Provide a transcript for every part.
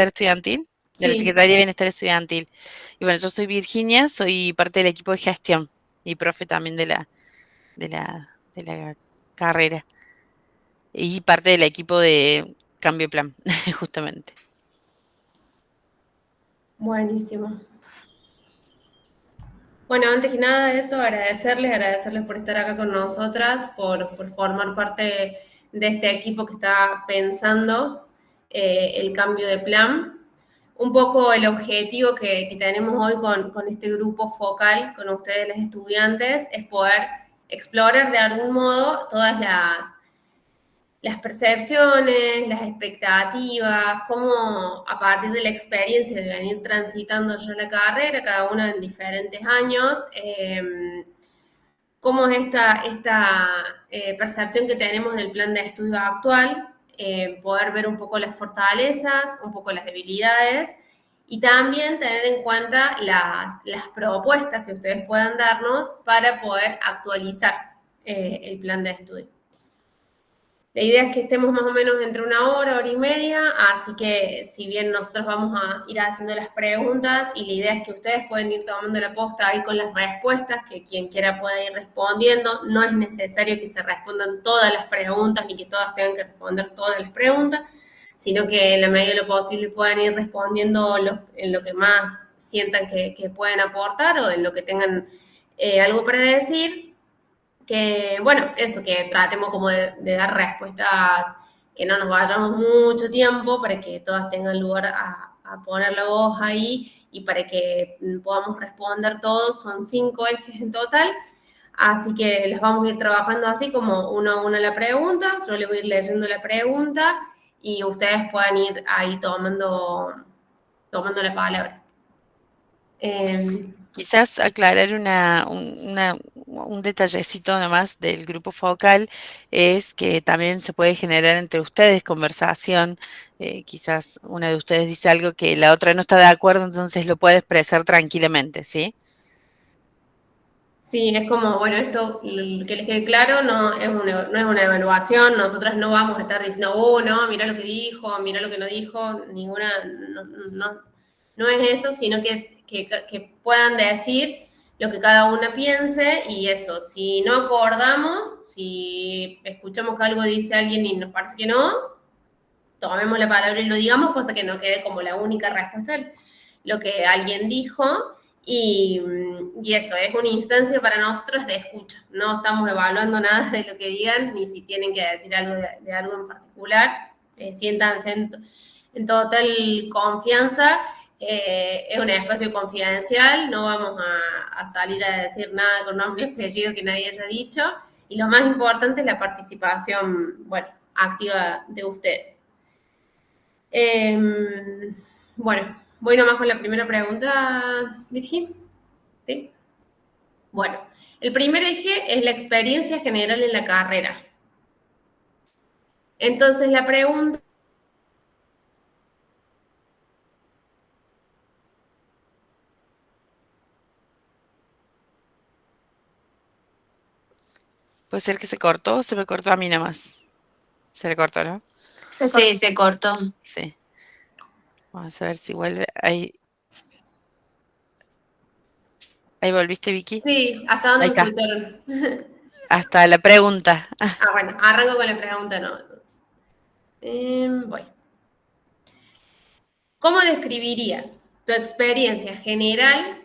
Estudiantil, de la Sí. Secretaría de Bienestar Estudiantil. Y bueno, yo soy Virginia, soy parte del equipo de gestión y profe también de la carrera. Y parte del equipo de cambio de plan, justamente. Buenísimo. Bueno, antes que nada eso, agradecerles por estar acá con nosotras, por formar parte de este equipo que está pensando el cambio de plan. Un poco el objetivo que tenemos hoy con este grupo focal, con ustedes, los estudiantes, es poder explorar de algún modo todas las percepciones, las expectativas, cómo a partir de la experiencia de venir transitando yo la carrera, cada una en diferentes años, cómo es esta percepción que tenemos del plan de estudio actual, poder ver un poco las fortalezas, un poco las debilidades y también tener en cuenta las propuestas que ustedes puedan darnos para poder actualizar el plan de estudio. La idea es que estemos más o menos entre una hora y media, así que si bien nosotros vamos a ir haciendo las preguntas y la idea es que ustedes pueden ir tomando la posta ahí con las respuestas, que quien quiera pueda ir respondiendo, no es necesario que se respondan todas las preguntas ni que todas tengan que responder todas las preguntas, sino que en la medida de lo posible puedan ir respondiendo en lo que más sientan que pueden aportar o en lo que tengan algo para decir. Que, bueno, eso, que tratemos como de dar respuestas, que no nos vayamos mucho tiempo para que todas tengan lugar a poner la voz ahí y para que podamos responder todos. Son 5 ejes en total, así que les vamos a ir trabajando así como uno a uno la pregunta, yo les voy a ir leyendo la pregunta y ustedes puedan ir ahí tomando la palabra. Quizás aclarar un detallecito nomás del grupo focal es que también se puede generar entre ustedes conversación. Quizás una de ustedes dice algo que la otra no está de acuerdo, entonces lo puede expresar tranquilamente, ¿sí? Sí, es como, bueno, esto que les quede claro, no es una evaluación, nosotras no vamos a estar diciendo, oh, no, mira lo que dijo, mira lo que no dijo, no es eso, sino que es que puedan decir lo que cada una piense y eso, si no acordamos, si escuchamos que algo dice alguien y nos parece que no, tomemos la palabra y lo digamos, cosa que no quede como la única respuesta lo que alguien dijo. Y eso, es una instancia para nosotros de escucha. No estamos evaluando nada de lo que digan, ni si tienen que decir algo de algo en particular. Siéntanse en total confianza. Es un espacio confidencial, no vamos a salir a decir nada con nombre y apellido que nadie haya dicho. Y lo más importante es la participación, bueno, activa de ustedes. Bueno, voy nomás con la primera pregunta, Virgin. ¿Sí? Bueno, el primer eje es la experiencia general en la carrera. Entonces, la pregunta... Puede ser que se cortó o se me cortó a mí nomás. Se le cortó, ¿no? Sí, se cortó. Sí. Vamos a ver si vuelve. Ahí volviste, Vicky. Sí, ¿hasta dónde Ahí me está. escucharon? Hasta la pregunta. Bueno, arranco con la pregunta, no. Entonces. Voy. ¿Cómo describirías tu experiencia general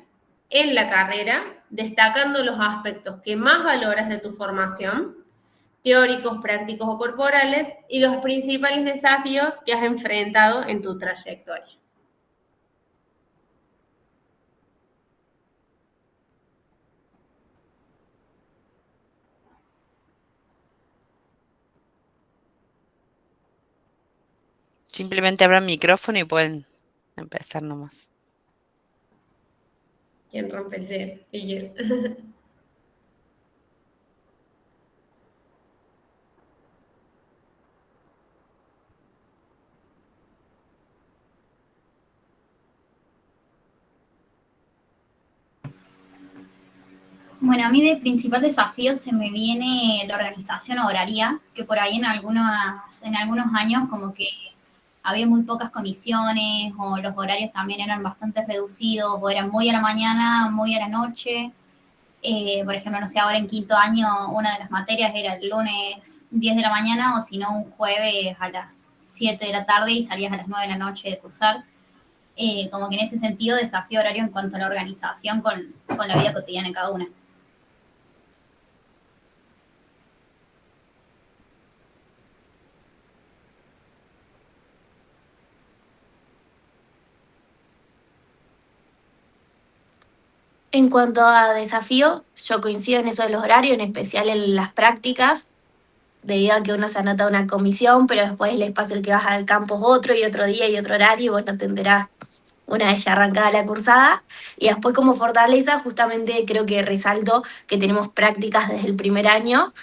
en la carrera, destacando los aspectos que más valoras de tu formación, teóricos, prácticos o corporales, y los principales desafíos que has enfrentado en tu trayectoria? Simplemente abran micrófono y pueden empezar nomás. ¿Quién rompe el hielo? Bueno, a mí de principal desafío se me viene la organización horaria, que por ahí en algunos años como que había muy pocas comisiones o los horarios también eran bastante reducidos o eran muy a la mañana, muy a la noche. Por ejemplo, no sé, ahora en quinto año una de las materias era el lunes 10 de la mañana o si no un jueves a las 7 de la tarde y salías a las 9 de la noche de cursar. Como que en ese sentido desafío horario en cuanto a la organización con la vida cotidiana de cada una. En cuanto a desafío, yo coincido en eso de los horarios, en especial en las prácticas, debido a que uno se anota a una comisión, pero después el espacio el que vas al campo es otro y otro día y otro horario, y vos no te enterás una vez ya arrancada la cursada. Y después como fortaleza, justamente creo que resalto que tenemos prácticas desde el primer año,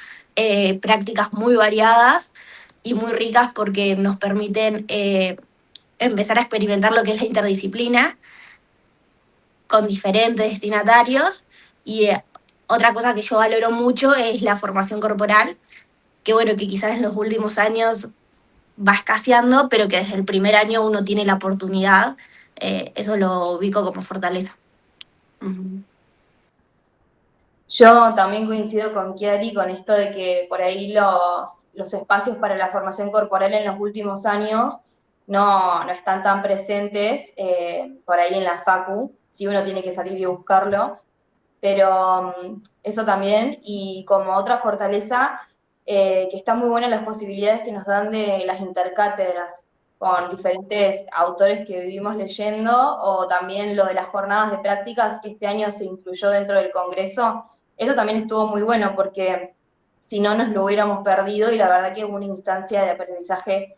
prácticas muy variadas y muy ricas porque nos permiten empezar a experimentar lo que es la interdisciplina con diferentes destinatarios. Y otra cosa que yo valoro mucho es la formación corporal, que bueno, que quizás en los últimos años va escaseando, pero que desde el primer año uno tiene la oportunidad. Eso lo ubico como fortaleza. Ujú. Yo también coincido con Kiari con esto de que por ahí los espacios para la formación corporal en los últimos años no están tan presentes por ahí en la facu, si uno tiene que salir y buscarlo, pero eso también, y como otra fortaleza, que están muy buenas las posibilidades que nos dan de las intercátedras con diferentes autores que vivimos leyendo, o también lo de las jornadas de prácticas que este año se incluyó dentro del Congreso. Eso también estuvo muy bueno porque si no nos lo hubiéramos perdido, y la verdad que es una instancia de aprendizaje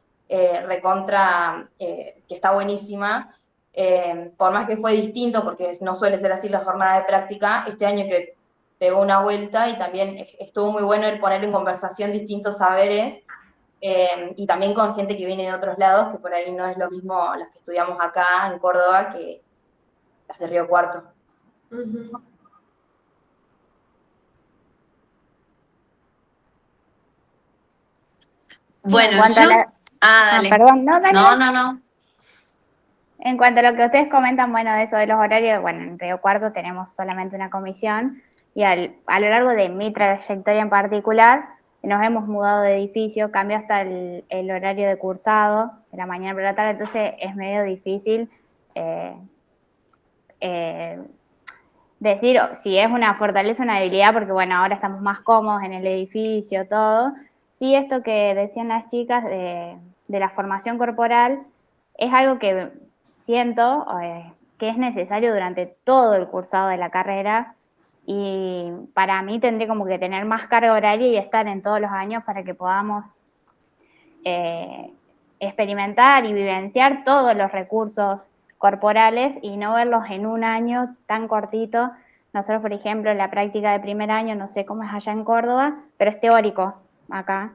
recontra, que está buenísima. Por más que fue distinto, porque no suele ser así la jornada de práctica, este año que pegó una vuelta y también estuvo muy bueno el poner en conversación distintos saberes, y también con gente que viene de otros lados, que por ahí no es lo mismo las que estudiamos acá en Córdoba que las de Río Cuarto. Ujú. Bueno, En cuanto a yo... la... Ah, Ah, dale. perdón, no, dale, No, dale. no, no. En cuanto a lo que ustedes comentan, bueno, de eso de los horarios, bueno, en Río Cuarto tenemos solamente una comisión y a lo largo de mi trayectoria en particular, nos hemos mudado de edificio, cambia hasta el horario de cursado, de la mañana por la tarde, entonces es medio difícil eh, eh, decir si es una fortaleza o una debilidad, porque bueno, ahora estamos más cómodos en el edificio, todo. Sí, esto que decían las chicas de la formación corporal es algo que siento que es necesario durante todo el cursado de la carrera y para mí tendría como que tener más carga horaria y estar en todos los años para que podamos experimentar y vivenciar todos los recursos corporales y no verlos en un año tan cortito. Nosotros, por ejemplo, en la práctica de primer año, no sé cómo es allá en Córdoba, pero es teórico acá.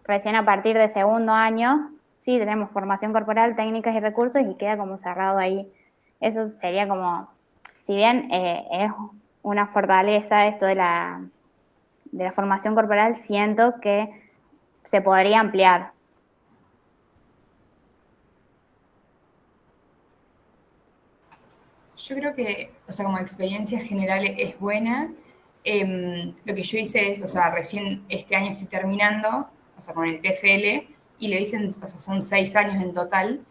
Recién a partir de segundo año, sí, tenemos formación corporal, técnicas y recursos y queda como cerrado ahí. Eso sería como, si bien es una fortaleza esto de la formación corporal, siento que se podría ampliar. Yo creo que, o sea, como experiencia general es buena. Lo que yo hice es, o sea, recién este año estoy terminando, o sea, con el TFL, y lo hice, o sea, son 6 años en total.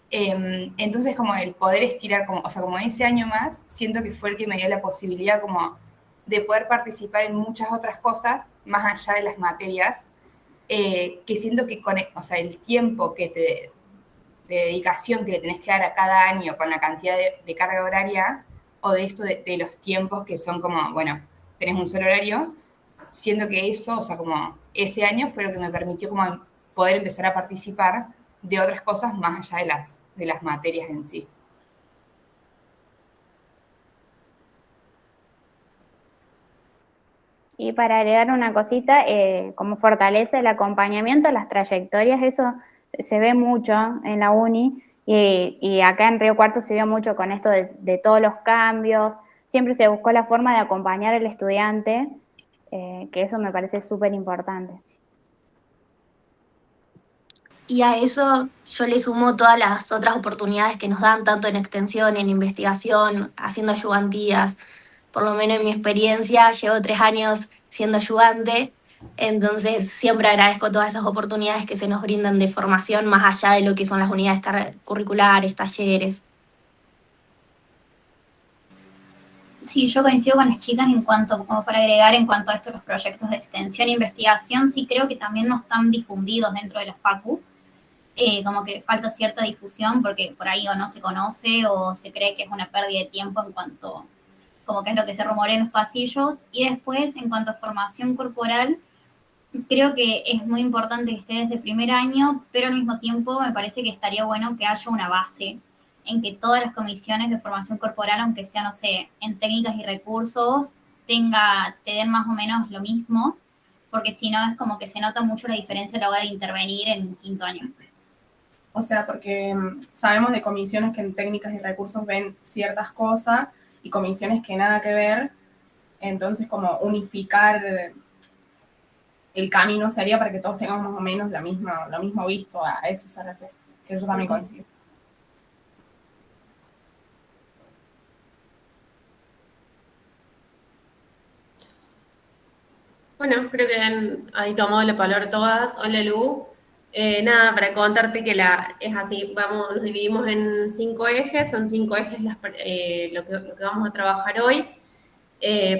Entonces, como el poder estirar, como, o sea, como ese año más, siento que fue el que me dio la posibilidad como de poder participar en muchas otras cosas, más allá de las materias, que siento que con, o sea, el tiempo que de dedicación que le tenés que dar a cada año con la cantidad de carga horaria o de esto de los tiempos que son como, bueno, tenés un solo horario, siento que eso, o sea, como ese año fue lo que me permitió como poder empezar a participar de otras cosas más allá de las materias en sí. Y para agregar una cosita, como fortalece el acompañamiento, las trayectorias, eso se ve mucho en la uni y acá en Río Cuarto se vio mucho con esto de todos los cambios, siempre se buscó la forma de acompañar al estudiante, que eso me parece súper importante. Y a eso yo le sumo todas las otras oportunidades que nos dan, tanto en extensión, en investigación, haciendo ayudantías. Por lo menos en mi experiencia, llevo 3 años siendo ayudante, entonces siempre agradezco todas esas oportunidades que se nos brindan de formación, más allá de lo que son las unidades curriculares, talleres. Sí, yo coincido con las chicas en cuanto, como para agregar en cuanto a estos los proyectos de extensión e investigación, sí creo que también no están difundidos dentro de la FACU, como que falta cierta difusión porque por ahí o no se conoce o se cree que es una pérdida de tiempo en cuanto, como que es lo que se rumorea en los pasillos. Y después, en cuanto a formación corporal, creo que es muy importante que esté desde primer año, pero al mismo tiempo me parece que estaría bueno que haya una base en que todas las comisiones de formación corporal, aunque sea, no sé, en técnicas y recursos, te den más o menos lo mismo, porque si no es como que se nota mucho la diferencia a la hora de intervenir en quinto año. O sea, porque sabemos de comisiones que en técnicas y recursos ven ciertas cosas y comisiones que nada que ver, entonces como unificar el camino sería para que todos tengamos más o menos lo mismo visto, a eso se refiere, que yo también coincido. Bueno, creo que han ahí tomado la palabra todas. Hola, Lu. Nada, para contarte que es así, nos dividimos en 5 ejes, son 5 ejes lo que vamos a trabajar hoy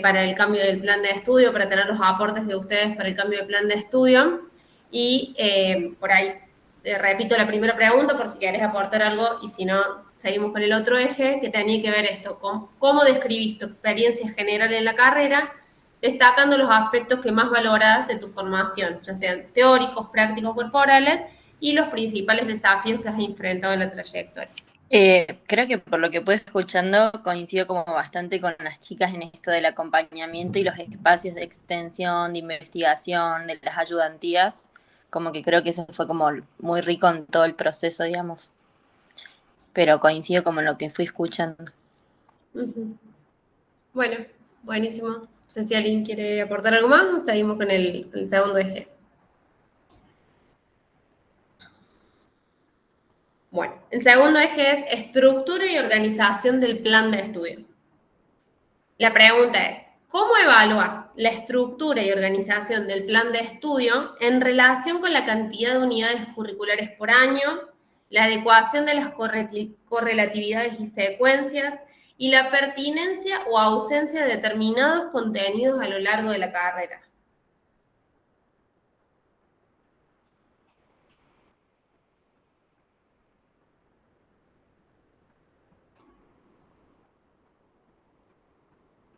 para el cambio del plan de estudio, para tener los aportes de ustedes para el cambio de plan de estudio. Y por ahí repito la primera pregunta por si querés aportar algo y si no, seguimos con el otro eje que tenía que ver esto, cómo describís tu experiencia general en la carrera, destacando los aspectos que más valorás de tu formación, ya sean teóricos, prácticos, corporales, y los principales desafíos que has enfrentado en la trayectoria. Creo que por lo que puedo escuchando coincido como bastante con las chicas en esto del acompañamiento y los espacios de extensión, de investigación, de las ayudantías, como que creo que eso fue como muy rico en todo el proceso, digamos, pero coincido como en lo que fui escuchando. Uh-huh. Bueno, buenísimo. No sé si alguien quiere aportar algo más o seguimos con el segundo eje. Bueno, el segundo eje es estructura y organización del plan de estudio. La pregunta es, ¿cómo evalúas la estructura y organización del plan de estudio en relación con la cantidad de unidades curriculares por año, la adecuación de las correlatividades y secuencias y la pertinencia o ausencia de determinados contenidos a lo largo de la carrera?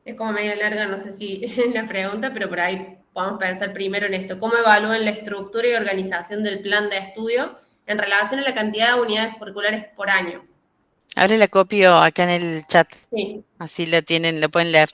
Es como medio larga, no sé si la pregunta, pero por ahí podemos pensar primero en esto. ¿Cómo evalúan la estructura y organización del plan de estudio en relación a la cantidad de unidades curriculares por año? Ahora la copio acá en el chat, Sí. así lo tienen, lo pueden leer.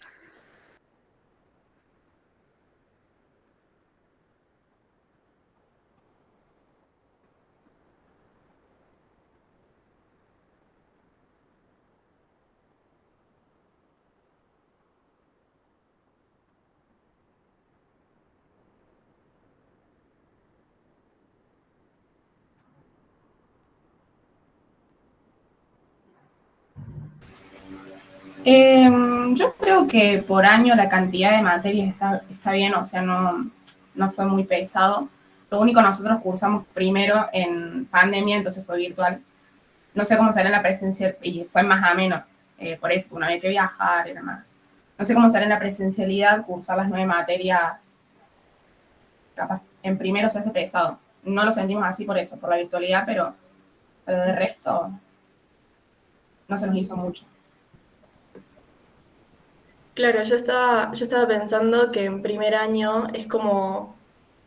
Yo creo que por año la cantidad de materias está bien, o sea, no fue muy pesado. Lo único, nosotros cursamos primero en pandemia, entonces fue virtual. No sé cómo será en la presencia, y fue más ameno, por eso, no había que viajar y demás. No sé cómo será en la presencialidad, cursar las 9 materias, capaz, en primero se hace pesado. No lo sentimos así por eso, por la virtualidad, pero de resto no se nos hizo mucho. Claro, yo estaba pensando que en primer año es como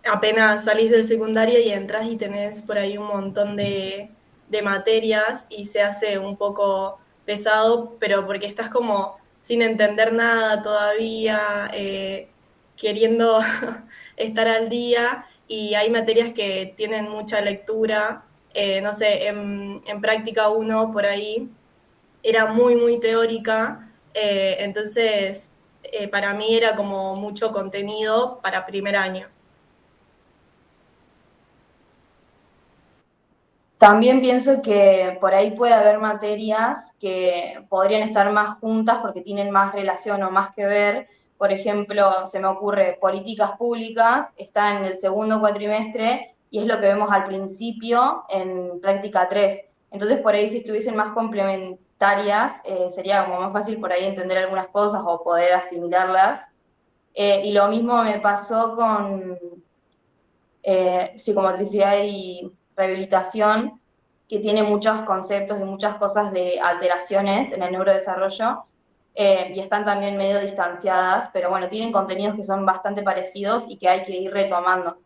apenas salís del secundario y entras y tenés por ahí un montón de materias y se hace un poco pesado, pero porque estás como sin entender nada todavía, queriendo estar al día y hay materias que tienen mucha lectura, no sé, en práctica uno por ahí era muy, muy teórica, entonces para mí era como mucho contenido para primer año. También pienso que por ahí puede haber materias que podrían estar más juntas porque tienen más relación o más que ver. Por ejemplo, se me ocurre políticas públicas, está en el segundo cuatrimestre y es lo que vemos al principio en práctica 3. Entonces, por ahí si estuviesen más complementarias, sería como más fácil por ahí entender algunas cosas o poder asimilarlas. Y lo mismo me pasó con psicomotricidad y rehabilitación, que tiene muchos conceptos y muchas cosas de alteraciones en el neurodesarrollo, y están también medio distanciadas, pero bueno, tienen contenidos que son bastante parecidos y que hay que ir retomando.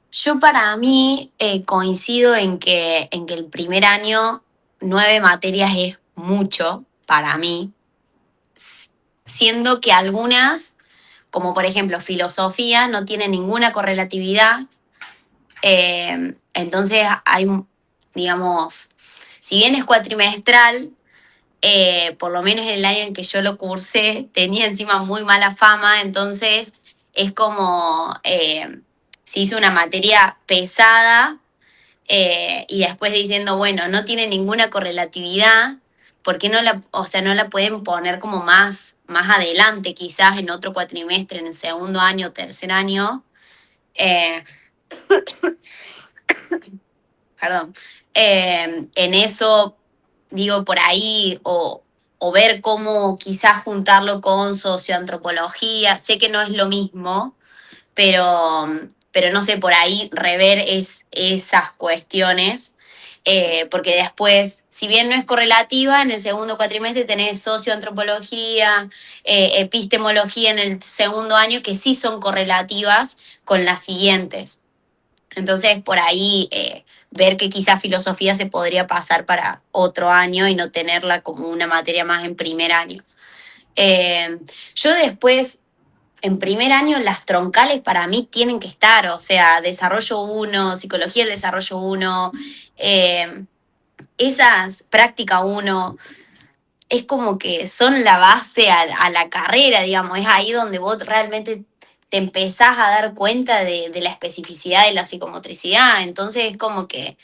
Yo para mí coincido en que el primer año 9 materias es mucho para mí, siendo que algunas, como por ejemplo filosofía, no tiene ninguna correlatividad. Entonces hay, digamos, si bien es cuatrimestral, por lo menos en el año en que yo lo cursé, tenía encima muy mala fama, entonces es como se hizo una materia pesada y después diciendo, bueno, no tiene ninguna correlatividad, ¿por qué no la, o sea, no la pueden poner como más adelante, quizás en otro cuatrimestre, en el segundo año, tercer año? Eh, perdón. En eso, digo, por ahí, o ver cómo quizás juntarlo con socioantropología. Sé que no es lo mismo, pero no sé, por ahí rever esas cuestiones, porque después, si bien no es correlativa, en el segundo cuatrimestre tenés socioantropología, epistemología en el segundo año, que sí son correlativas con las siguientes. Entonces, por ahí ver que quizás filosofía se podría pasar para otro año y no tenerla como una materia más en primer año. Yo después, en primer año, las troncales para mí tienen que estar, o sea, desarrollo 1, psicología del desarrollo 1, esas práctica 1, es como que son la base a la carrera, digamos, es ahí donde vos realmente te empezás a dar cuenta de la especificidad de la psicomotricidad. Entonces es como que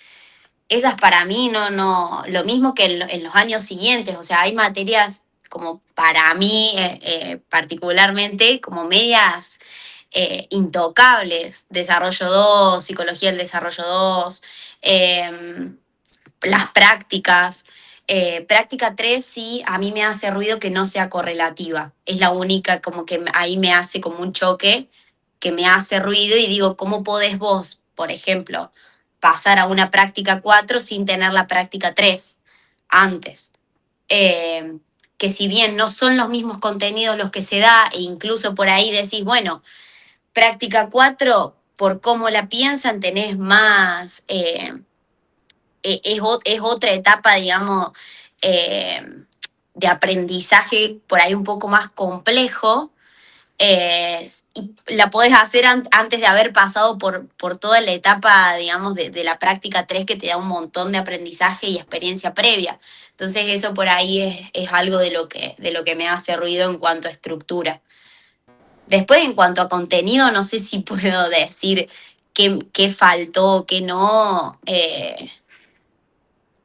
esas para mí no, lo mismo que en los años siguientes, o sea, hay materias como para mí particularmente como medias intocables, desarrollo 2, psicología del desarrollo 2, las prácticas. Práctica 3 sí, a mí me hace ruido que no sea correlativa. Es la única como que ahí me hace como un choque, que me hace ruido y digo, ¿cómo podés vos, por ejemplo, pasar a una práctica 4 sin tener la práctica 3 antes? Que si bien no son los mismos contenidos los que se da, e incluso por ahí decís, bueno, práctica 4, por cómo la piensan, tenés más... es otra etapa, digamos, de aprendizaje por ahí un poco más complejo, y la podés hacer antes de haber pasado por toda la etapa, digamos, de la práctica 3, que te da un montón de aprendizaje y experiencia previa. Entonces eso por ahí es algo de lo que me hace ruido en cuanto a estructura. Después, en cuanto a contenido, no sé si puedo decir qué faltó, qué no.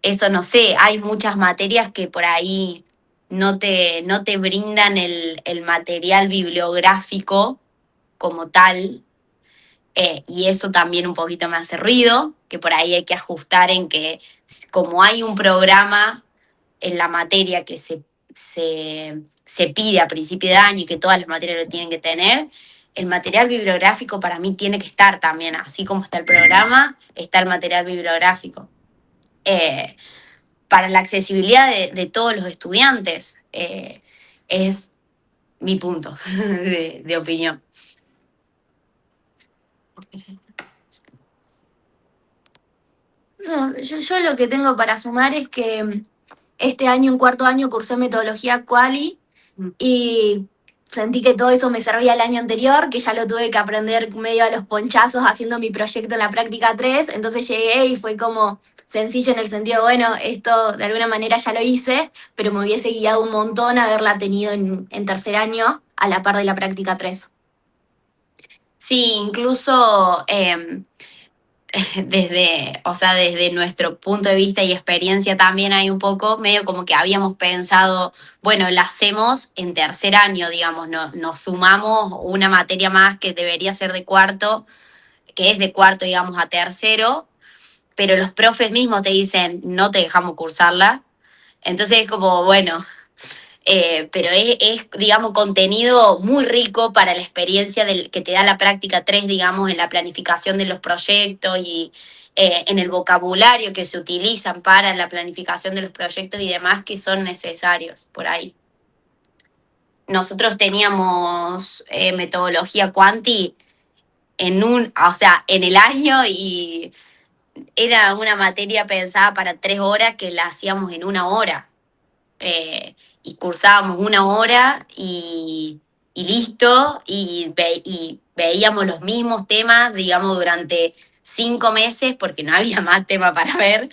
Eso no sé, hay muchas materias que por ahí no te brindan el material bibliográfico como tal, y eso también un poquito me hace ruido, que por ahí hay que ajustar en que como hay un programa en la materia que se pide a principio de año y que todas las materias lo tienen que tener, el material bibliográfico para mí tiene que estar también, así como está el programa, está el material bibliográfico. Para la accesibilidad de todos los estudiantes, es mi punto de opinión. No, yo lo que tengo para sumar es que este año, en cuarto año, cursé metodología Quali y sentí que todo eso me servía el año anterior, que ya lo tuve que aprender medio a los ponchazos haciendo mi proyecto en la práctica 3, entonces llegué y fue como, sencillo en el sentido, bueno, esto de alguna manera ya lo hice, pero me hubiese guiado un montón haberla tenido en tercer año a la par de la práctica 3. Sí, incluso desde nuestro punto de vista y experiencia también hay un poco, medio como que habíamos pensado, bueno, la hacemos en tercer año, digamos, nos sumamos una materia más que debería ser de cuarto, que es de cuarto, digamos, a tercero, pero los profes mismos te dicen, no te dejamos cursarla. Entonces es como, bueno, pero digamos, contenido muy rico para la experiencia que te da la práctica 3 digamos, en la planificación de los proyectos y en el vocabulario que se utilizan para la planificación de los proyectos y demás que son necesarios por ahí. Nosotros teníamos metodología Quanti en el año y era una materia pensada para 3 horas que la hacíamos en 1 hora. Y cursábamos 1 hora y listo, y veíamos los mismos temas, digamos, durante 5 meses, porque no había más tema para ver,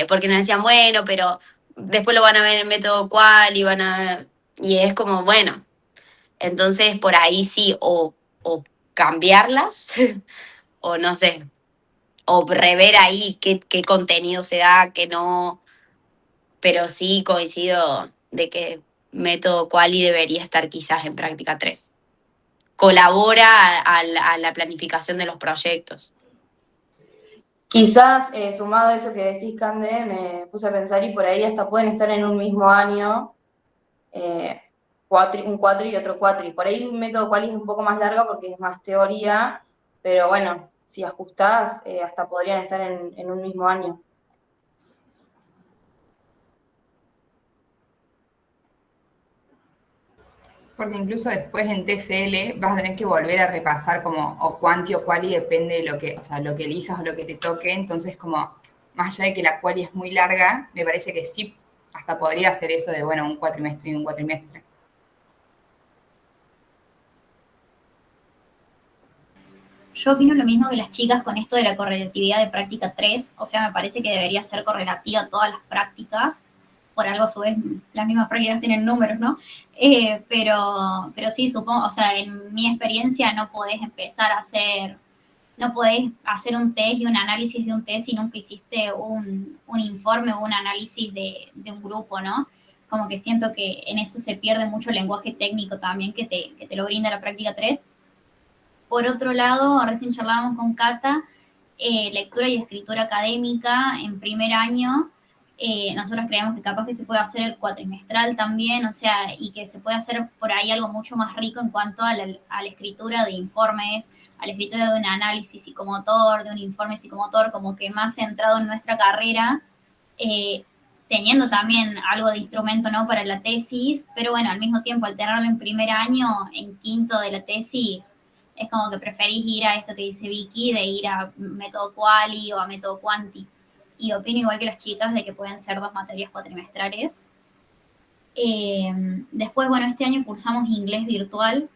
porque nos decían, bueno, pero después lo van a ver en método cual, y es como, bueno, entonces por ahí sí, o cambiarlas, o no sé, o rever ahí qué contenido se da, qué no, pero sí coincido de que método Quali debería estar quizás en práctica 3. Colabora a la planificación de los proyectos. Quizás, sumado a eso que decís, Cande, me puse a pensar y por ahí hasta pueden estar en un mismo año, un cuatri y otro cuatri. Por ahí un método cual es un poco más larga porque es más teoría, pero bueno, si ajustás, hasta podrían estar en un mismo año. Porque incluso después en TFL vas a tener que volver a repasar como o Quanti o Quali, depende de lo que elijas o lo que te toque. Entonces, como más allá de que la Quali es muy larga, me parece que sí, hasta podría hacer eso de, bueno, un cuatrimestre y un cuatrimestre. Yo opino lo mismo que las chicas con esto de la correlatividad de práctica 3, o sea, me parece que debería ser correlativa a todas las prácticas, por algo a su vez las mismas prácticas tienen números, ¿no? Pero sí, supongo, o sea, en mi experiencia no podés hacer un test y un análisis de un test si nunca hiciste un informe o un análisis de un grupo, ¿no? Como que siento que en eso se pierde mucho el lenguaje técnico también que te lo brinda la práctica 3. Por otro lado, recién charlábamos con Cata, lectura y escritura académica en primer año. Nosotros creemos que capaz que se puede hacer el cuatrimestral también, o sea, y que se puede hacer por ahí algo mucho más rico en cuanto a la escritura de informes, a la escritura de un análisis psicomotor, de un informe psicomotor, como que más centrado en nuestra carrera, teniendo también algo de instrumento, ¿no?, para la tesis, pero bueno, al mismo tiempo, al tenerlo en primer año, en quinto de la tesis, es como que preferís ir a esto que dice Vicky, de ir a método Quali o a método Quanti. Y opino igual que las chicas de que pueden ser 2 materias cuatrimestrales. Después, bueno, este año cursamos inglés virtual.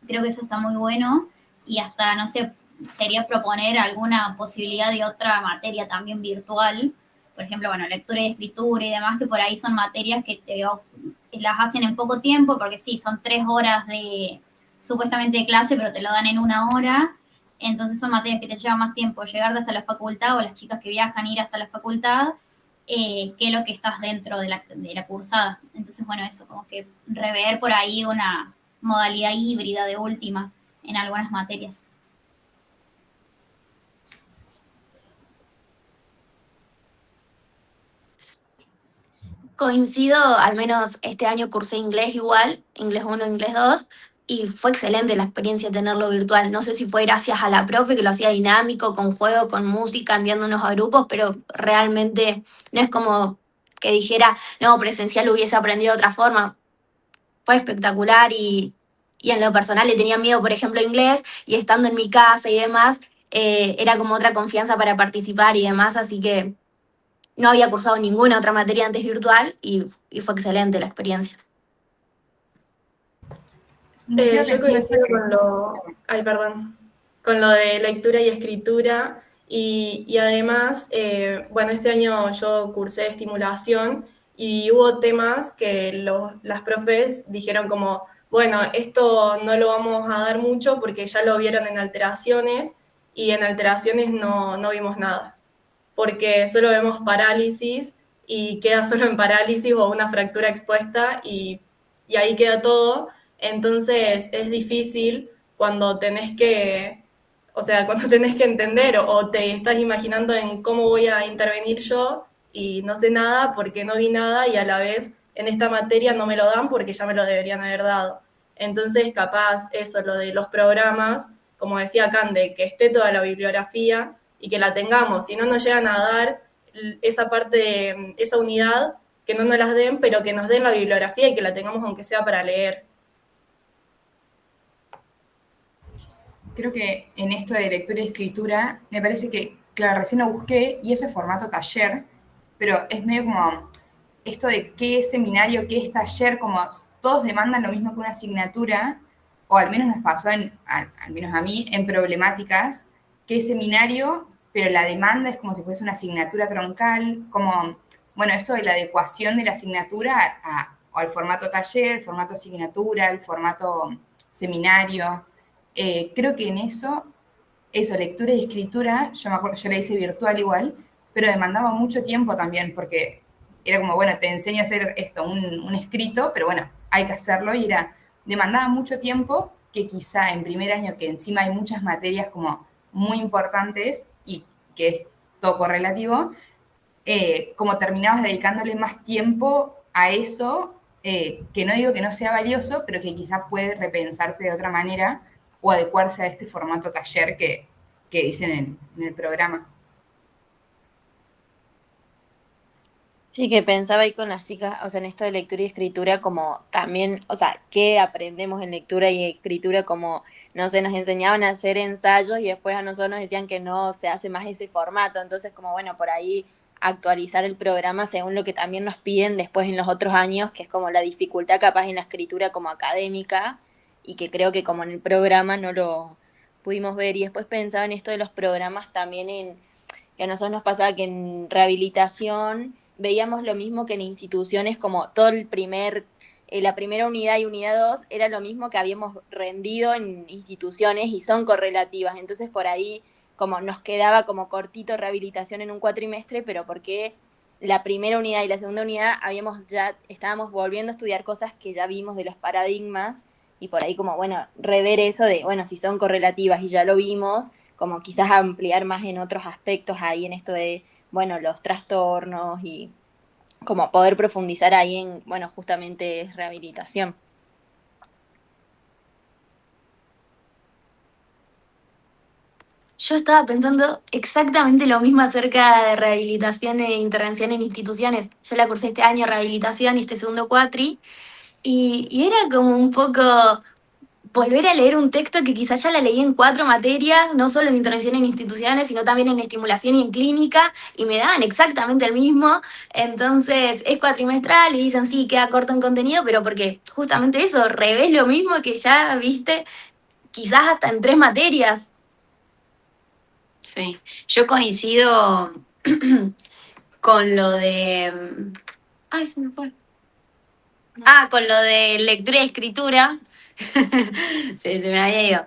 Creo que eso está muy bueno. Y hasta, no sé, sería proponer alguna posibilidad de otra materia también virtual. Por ejemplo, bueno, lectura y escritura y demás, que por ahí son materias que las hacen en poco tiempo, porque sí, son 3 horas supuestamente de clase, pero te lo dan en 1 hora. Entonces son materias que te llevan más tiempo llegarte hasta la facultad, o las chicas que viajan ir hasta la facultad, que lo que estás dentro de la cursada. Entonces, bueno, eso, como que rever por ahí una modalidad híbrida de última en algunas materias. Coincido, al menos este año cursé inglés igual, inglés 1, inglés 2, y fue excelente la experiencia tenerlo virtual. No sé si fue gracias a la profe que lo hacía dinámico, con juego, con música, enviándonos a grupos, pero realmente no es como que dijera, no, presencial hubiese aprendido de otra forma. Fue espectacular y en lo personal le tenía miedo, por ejemplo, a inglés, y estando en mi casa y demás, era como otra confianza para participar y demás, así que no había cursado ninguna otra materia antes virtual y fue excelente la experiencia. Yo coincido con lo de lectura y escritura. Y además, bueno, este año yo cursé estimulación y hubo temas que las profes dijeron como, bueno, esto no lo vamos a dar mucho porque ya lo vieron en alteraciones y en alteraciones no vimos nada, porque solo vemos parálisis y queda solo en parálisis o una fractura expuesta y ahí queda todo. Entonces es difícil cuando tenés que, o sea, cuando tenés que entender o te estás imaginando en cómo voy a intervenir yo y no sé nada porque no vi nada y a la vez en esta materia no me lo dan porque ya me lo deberían haber dado. Entonces, capaz eso, lo de los programas, como decía Cande, que esté toda la bibliografía y que la tengamos. Si no nos llegan a dar esa parte, esa unidad, que no nos las den, pero que nos den la bibliografía y que la tengamos aunque sea para leer. Creo que en esto de lectura y escritura, me parece que, claro, recién lo busqué y ese formato taller, pero es medio como esto de qué es seminario, qué es taller, como todos demandan lo mismo que una asignatura, o al menos nos pasó, al menos a mí, en problemáticas, que es seminario, pero la demanda es como si fuese una asignatura troncal, como, bueno, esto de la adecuación de la asignatura al formato taller, el formato asignatura, el formato seminario. Creo que en eso, lectura y escritura, yo me acuerdo, yo la hice virtual igual, pero demandaba mucho tiempo también, porque era como, bueno, te enseño a hacer esto, un escrito, pero bueno, hay que hacerlo, y demandaba mucho tiempo, que quizá en primer año, que encima hay muchas materias como muy importantes, y que es todo correlativo, como terminabas dedicándole más tiempo a eso, que no digo que no sea valioso, pero que quizá puede repensarse de otra manera, o adecuarse a este formato taller que dicen en el programa. Sí, que pensaba ahí con las chicas, o sea, en esto de lectura y escritura, como también, o sea, ¿qué aprendemos en lectura y escritura? Como, no sé, nos enseñaban a hacer ensayos y después a nosotros nos decían que no se hace más ese formato, entonces como, bueno, por ahí actualizar el programa según lo que también nos piden después en los otros años, que es como la dificultad capaz en la escritura como académica, y que creo que como en el programa no lo pudimos ver. Y después pensaba en esto de los programas también, en que a nosotros nos pasaba que en rehabilitación veíamos lo mismo que en instituciones, como todo la primera unidad y unidad 2 era lo mismo que habíamos rendido en instituciones y son correlativas. Entonces por ahí como nos quedaba como cortito rehabilitación en un cuatrimestre, pero porque la primera unidad y la segunda unidad estábamos volviendo a estudiar cosas que ya vimos de los paradigmas, y por ahí como, bueno, rever eso de, bueno, si son correlativas y ya lo vimos, como quizás ampliar más en otros aspectos ahí en esto de, bueno, los trastornos, y como poder profundizar ahí en, bueno, justamente es rehabilitación. Yo estaba pensando exactamente lo mismo acerca de rehabilitación e intervención en instituciones. Yo la cursé este año rehabilitación y este segundo cuatri, y era como un poco volver a leer un texto que quizás ya la leí en 4 materias, no solo en intervención en instituciones, sino también en estimulación y en clínica, y me daban exactamente el mismo. Entonces es cuatrimestral y dicen, sí, queda corto en contenido, pero porque justamente eso, revés lo mismo que ya viste, quizás hasta en 3 materias. Sí, yo coincido con lo de... Ay, se me fue. Con lo de lectura y escritura. Se me había ido.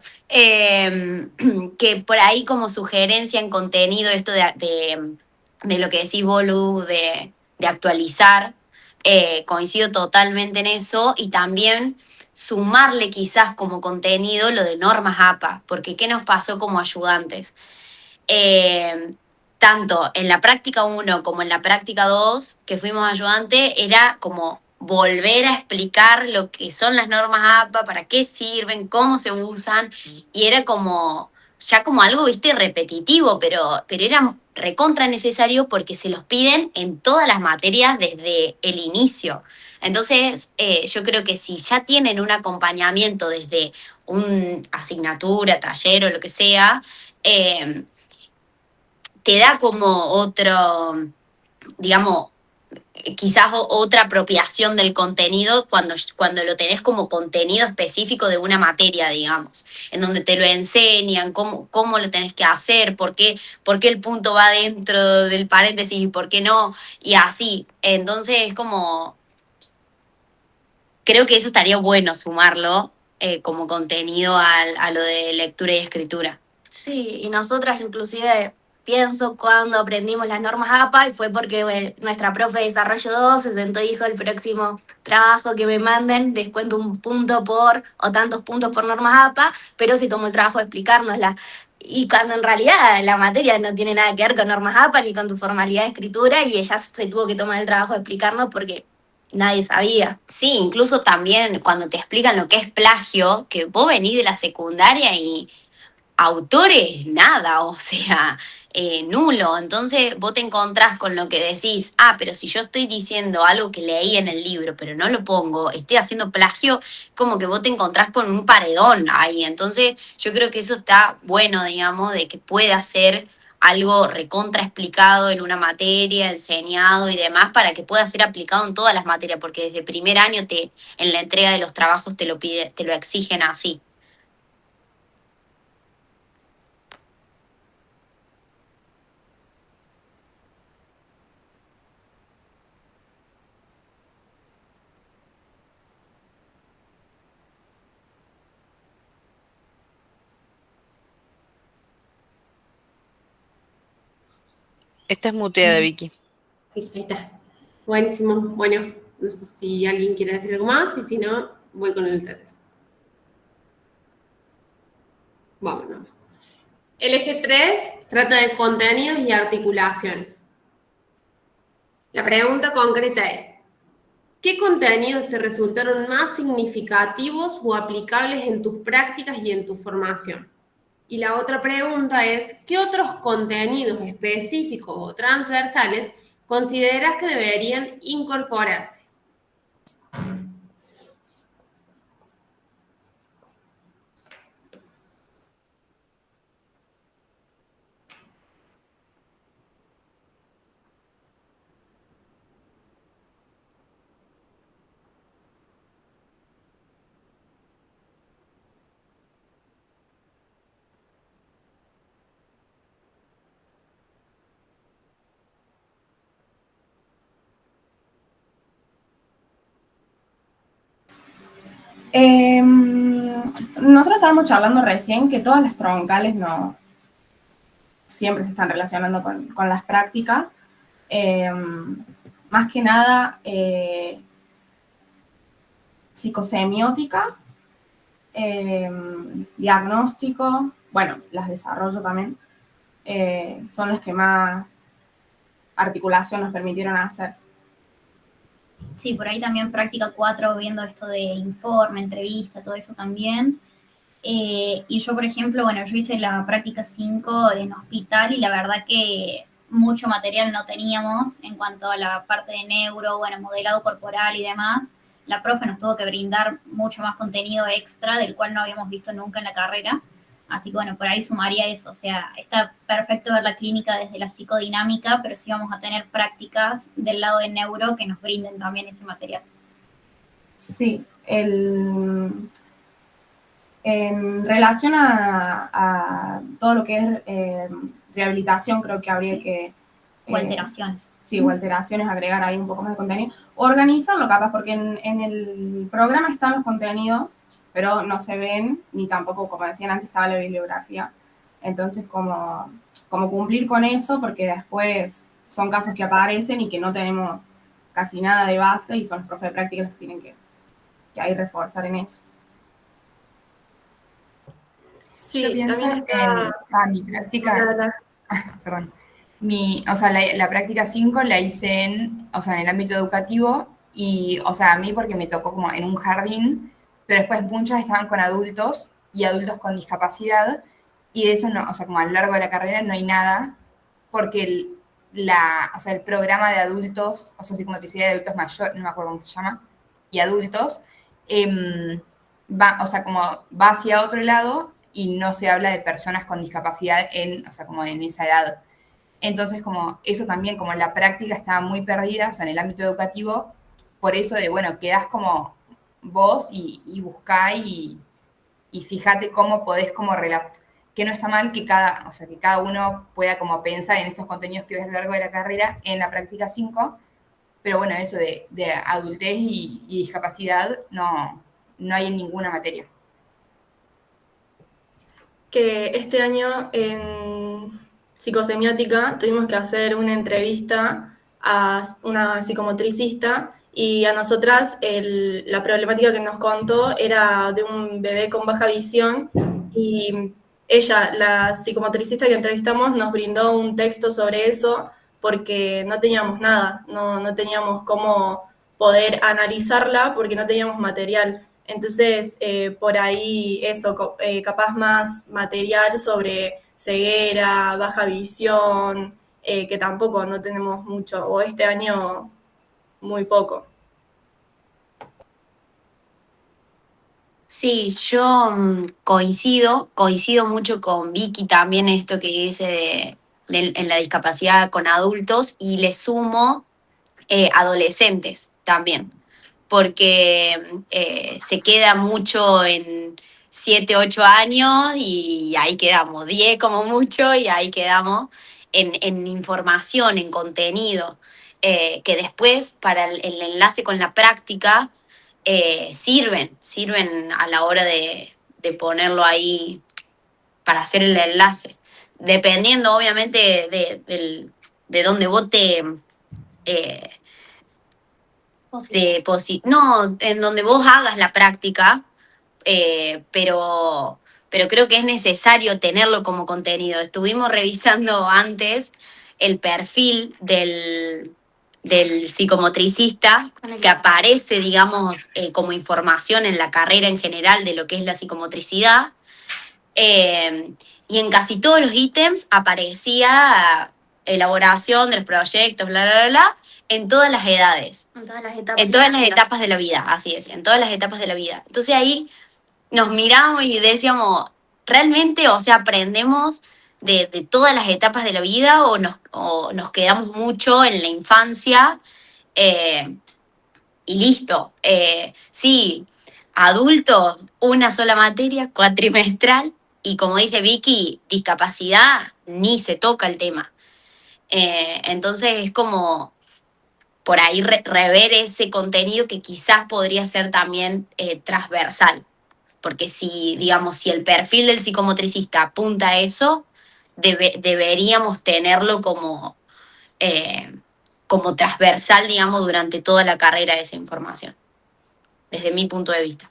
Que por ahí como sugerencia en contenido, esto de lo que decís, Bolu, de actualizar, coincido totalmente en eso, y también sumarle quizás como contenido lo de normas APA, porque ¿qué nos pasó como ayudantes? Tanto en la práctica 1 como en la práctica 2, que fuimos ayudantes, era como volver a explicar lo que son las normas APA, para qué sirven, cómo se usan, y era como, ya como algo, viste, repetitivo, pero era recontra necesario porque se los piden en todas las materias desde el inicio. Entonces, yo creo que si ya tienen un acompañamiento desde una asignatura, taller o lo que sea, te da como otro, digamos, quizás otra apropiación del contenido cuando lo tenés como contenido específico de una materia, digamos, en donde te lo enseñan, cómo lo tenés que hacer, por qué el punto va dentro del paréntesis y por qué no, y así. Entonces es como, creo que eso estaría bueno sumarlo como contenido a lo de lectura y escritura. Sí, y nosotras inclusive pienso cuando aprendimos las normas APA y fue porque nuestra profe de desarrollo 2 se sentó y dijo el próximo trabajo que me manden, descuento un punto por o tantos puntos por normas APA, pero si tomó el trabajo de explicárnosla. Y cuando en realidad la materia no tiene nada que ver con normas APA ni con tu formalidad de escritura y ella se tuvo que tomar el trabajo de explicarnos porque nadie sabía. Sí, incluso también cuando te explican lo que es plagio, que vos venís de la secundaria y autores, nada, o sea, nulo. Entonces vos te encontrás con lo que decís, pero si yo estoy diciendo algo que leí en el libro, pero no lo pongo, estoy haciendo plagio, como que vos te encontrás con un paredón ahí. Entonces yo creo que eso está bueno, digamos, de que pueda ser algo recontra explicado en una materia, enseñado y demás, para que pueda ser aplicado en todas las materias, porque desde primer año en la entrega de los trabajos te lo exigen así. Estás muteada, Vicky. Sí, ahí está. Buenísimo. Bueno, no sé si alguien quiere decir algo más y si no, voy con el test. Vámonos. El eje 3 trata de contenidos y articulaciones. La pregunta concreta es, ¿qué contenidos te resultaron más significativos o aplicables en tus prácticas y en tu formación? Y la otra pregunta es, ¿qué otros contenidos específicos o transversales consideras que deberían incorporarse? Nosotros estábamos charlando recién que todas las troncales no siempre se están relacionando con las prácticas. Más que nada, psicosemiótica, diagnóstico, bueno, las desarrollo también, son las que más articulación nos permitieron hacer. Sí, por ahí también práctica 4, viendo esto de informe, entrevista, todo eso también. Y yo, por ejemplo, bueno, yo hice la práctica 5 en hospital y la verdad que mucho material no teníamos en cuanto a la parte de neuro, bueno, modelado corporal y demás. La profe nos tuvo que brindar mucho más contenido extra del cual no habíamos visto nunca en la carrera. Así que bueno, por ahí sumaría eso. O sea, está perfecto ver la clínica desde la psicodinámica, pero sí vamos a tener prácticas del lado de neuro que nos brinden también ese material. Sí, en relación a todo lo que es rehabilitación, creo que habría que... O alteraciones. Sí, o alteraciones, agregar ahí un poco más de contenido. Organizarlo capaz, porque en el programa están los contenidos, pero no se ven, ni tampoco, como decían antes, estaba la bibliografía. Entonces, como cumplir con eso, porque después son casos que aparecen y que no tenemos casi nada de base y son los profes de práctica los que tienen que ahí reforzar en eso. Sí, yo pienso también en mi práctica, perdón, la práctica 5 la hice en el ámbito educativo y, a mí porque me tocó como en un jardín, pero después muchas estaban con adultos y adultos con discapacidad y de eso no, como a lo largo de la carrera no hay nada porque el programa de adultos, psicomotricidad de adultos mayores, no me acuerdo cómo se llama, y adultos, va hacia otro lado y no se habla de personas con discapacidad en esa edad. Entonces, como eso también, como en la práctica estaba muy perdida, o sea, en el ámbito educativo, por eso de, bueno, quedás como vos y buscá y fíjate cómo podés como que no está mal que o sea, que cada uno pueda como pensar en estos contenidos que ves a lo largo de la carrera en la práctica 5, pero bueno, eso de adultez y discapacidad no hay en ninguna materia. Que este año en psicosemiótica tuvimos que hacer una entrevista a una psicomotricista y a nosotras la problemática que nos contó era de un bebé con baja visión y ella, la psicomotricista que entrevistamos, nos brindó un texto sobre eso porque no teníamos nada, no teníamos cómo poder analizarla porque no teníamos material. Entonces, por ahí eso, capaz más material sobre ceguera, baja visión, que tampoco no tenemos mucho, o este año muy poco. Sí, yo coincido mucho con Vicky también esto que dice en la discapacidad con adultos y le sumo adolescentes también, porque se queda mucho en 7, 8 años y ahí quedamos, 10 como mucho y ahí quedamos en información, en contenido, que después para el enlace con la práctica sirven a la hora de ponerlo ahí para hacer el enlace, dependiendo obviamente de dónde vos eh, no, en donde vos hagas la práctica, pero creo que es necesario tenerlo como contenido. Estuvimos revisando antes el perfil del psicomotricista que aparece, digamos, como información en la carrera en general de lo que es la psicomotricidad. Y en casi todos los ítems aparecía elaboración de los proyectos, bla, bla, bla, bla, en todas las edades. En todas las etapas. En todas las etapas de la vida, así es, en todas las etapas de la vida. Entonces ahí nos miramos y decíamos, ¿realmente, o sea, aprendemos de todas las etapas de la vida o nos quedamos mucho en la infancia y listo? Sí, adulto, una sola materia, cuatrimestral, y como dice Vicky, discapacidad, ni se toca el tema. Entonces es como por ahí rever ese contenido que quizás podría ser también transversal. Porque si, digamos, si el perfil del psicomotricista apunta a eso, deberíamos tenerlo como transversal, digamos, durante toda la carrera de esa información, desde mi punto de vista.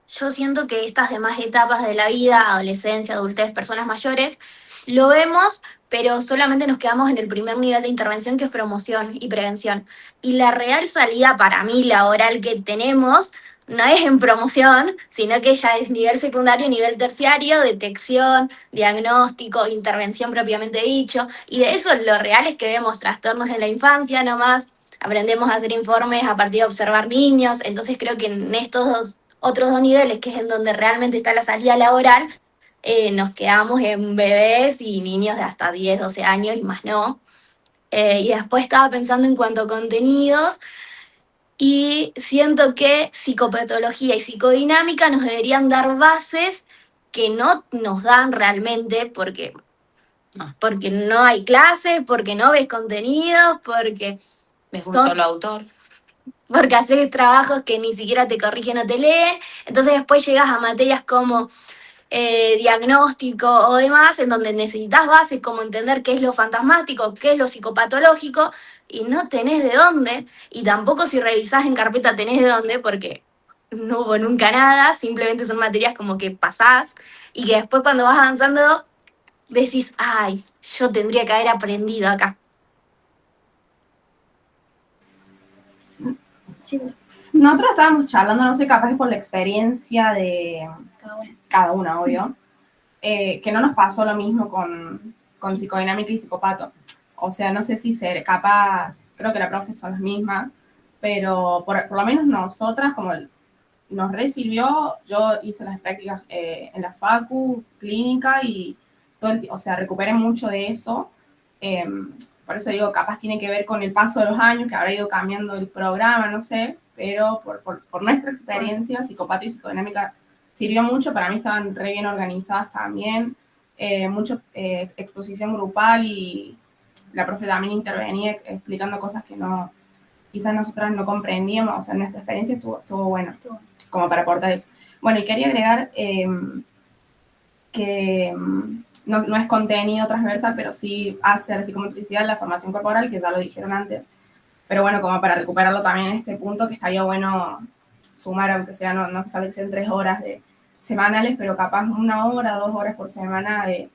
Yo siento que estas demás etapas de la vida, adolescencia, adultez, personas mayores, lo vemos, pero solamente nos quedamos en el primer nivel de intervención, que es promoción y prevención. Y la real salida para mí laboral que tenemos no es en promoción, sino que ya es nivel secundario, nivel terciario, detección, diagnóstico, intervención propiamente dicho. Y de eso lo real es que vemos trastornos en la infancia nomás, aprendemos a hacer informes a partir de observar niños. Entonces creo que en estos otros dos niveles, que es en donde realmente está la salida laboral, nos quedamos en bebés y niños de hasta 10, 12 años y más no. Y después estaba pensando en cuanto a contenidos y siento que psicopatología y psicodinámica nos deberían dar bases que no nos dan realmente porque no hay clases, porque no ves contenidos, porque ¿Ves un solo autor? Porque haces trabajos que ni siquiera te corrigen o te leen. Entonces después llegas a materias como diagnóstico o demás, en donde necesitas bases como entender qué es lo fantasmático, qué es lo psicopatológico, y no tenés de dónde, y tampoco si revisás en carpeta tenés de dónde, porque no hubo nunca nada, simplemente son materias como que pasás, y que después cuando vas avanzando decís, ay, yo tendría que haber aprendido acá. Sí. Nosotros estábamos charlando, no sé, capaz es por la experiencia de cada una, obvio, que no nos pasó lo mismo con psicodinámica y psicopato. O sea, no sé si ser capaz, creo que la profe son las mismas, pero por lo menos nosotras, como nos sirvió, yo hice las prácticas en la facu, clínica y todo o sea, recuperé mucho de eso. Por eso digo, capaz tiene que ver con el paso de los años, que habrá ido cambiando el programa, no sé, pero por nuestra experiencia, psicopatía y psicodinámica sirvió mucho. Para mí estaban re bien organizadas también, mucho exposición grupal, y la profe también intervenía explicando cosas que quizás nosotras no comprendíamos. O sea, nuestra experiencia estuvo buena, como para aportar eso. Bueno, y quería agregar que no es contenido transversal, pero sí hace la psicomotricidad, la formación corporal, que ya lo dijeron antes. Pero bueno, como para recuperarlo también en este punto, que estaría bueno sumar, aunque sea, no hace falta que sean 3 horas semanales, pero capaz 1 hora, 2 horas por semana de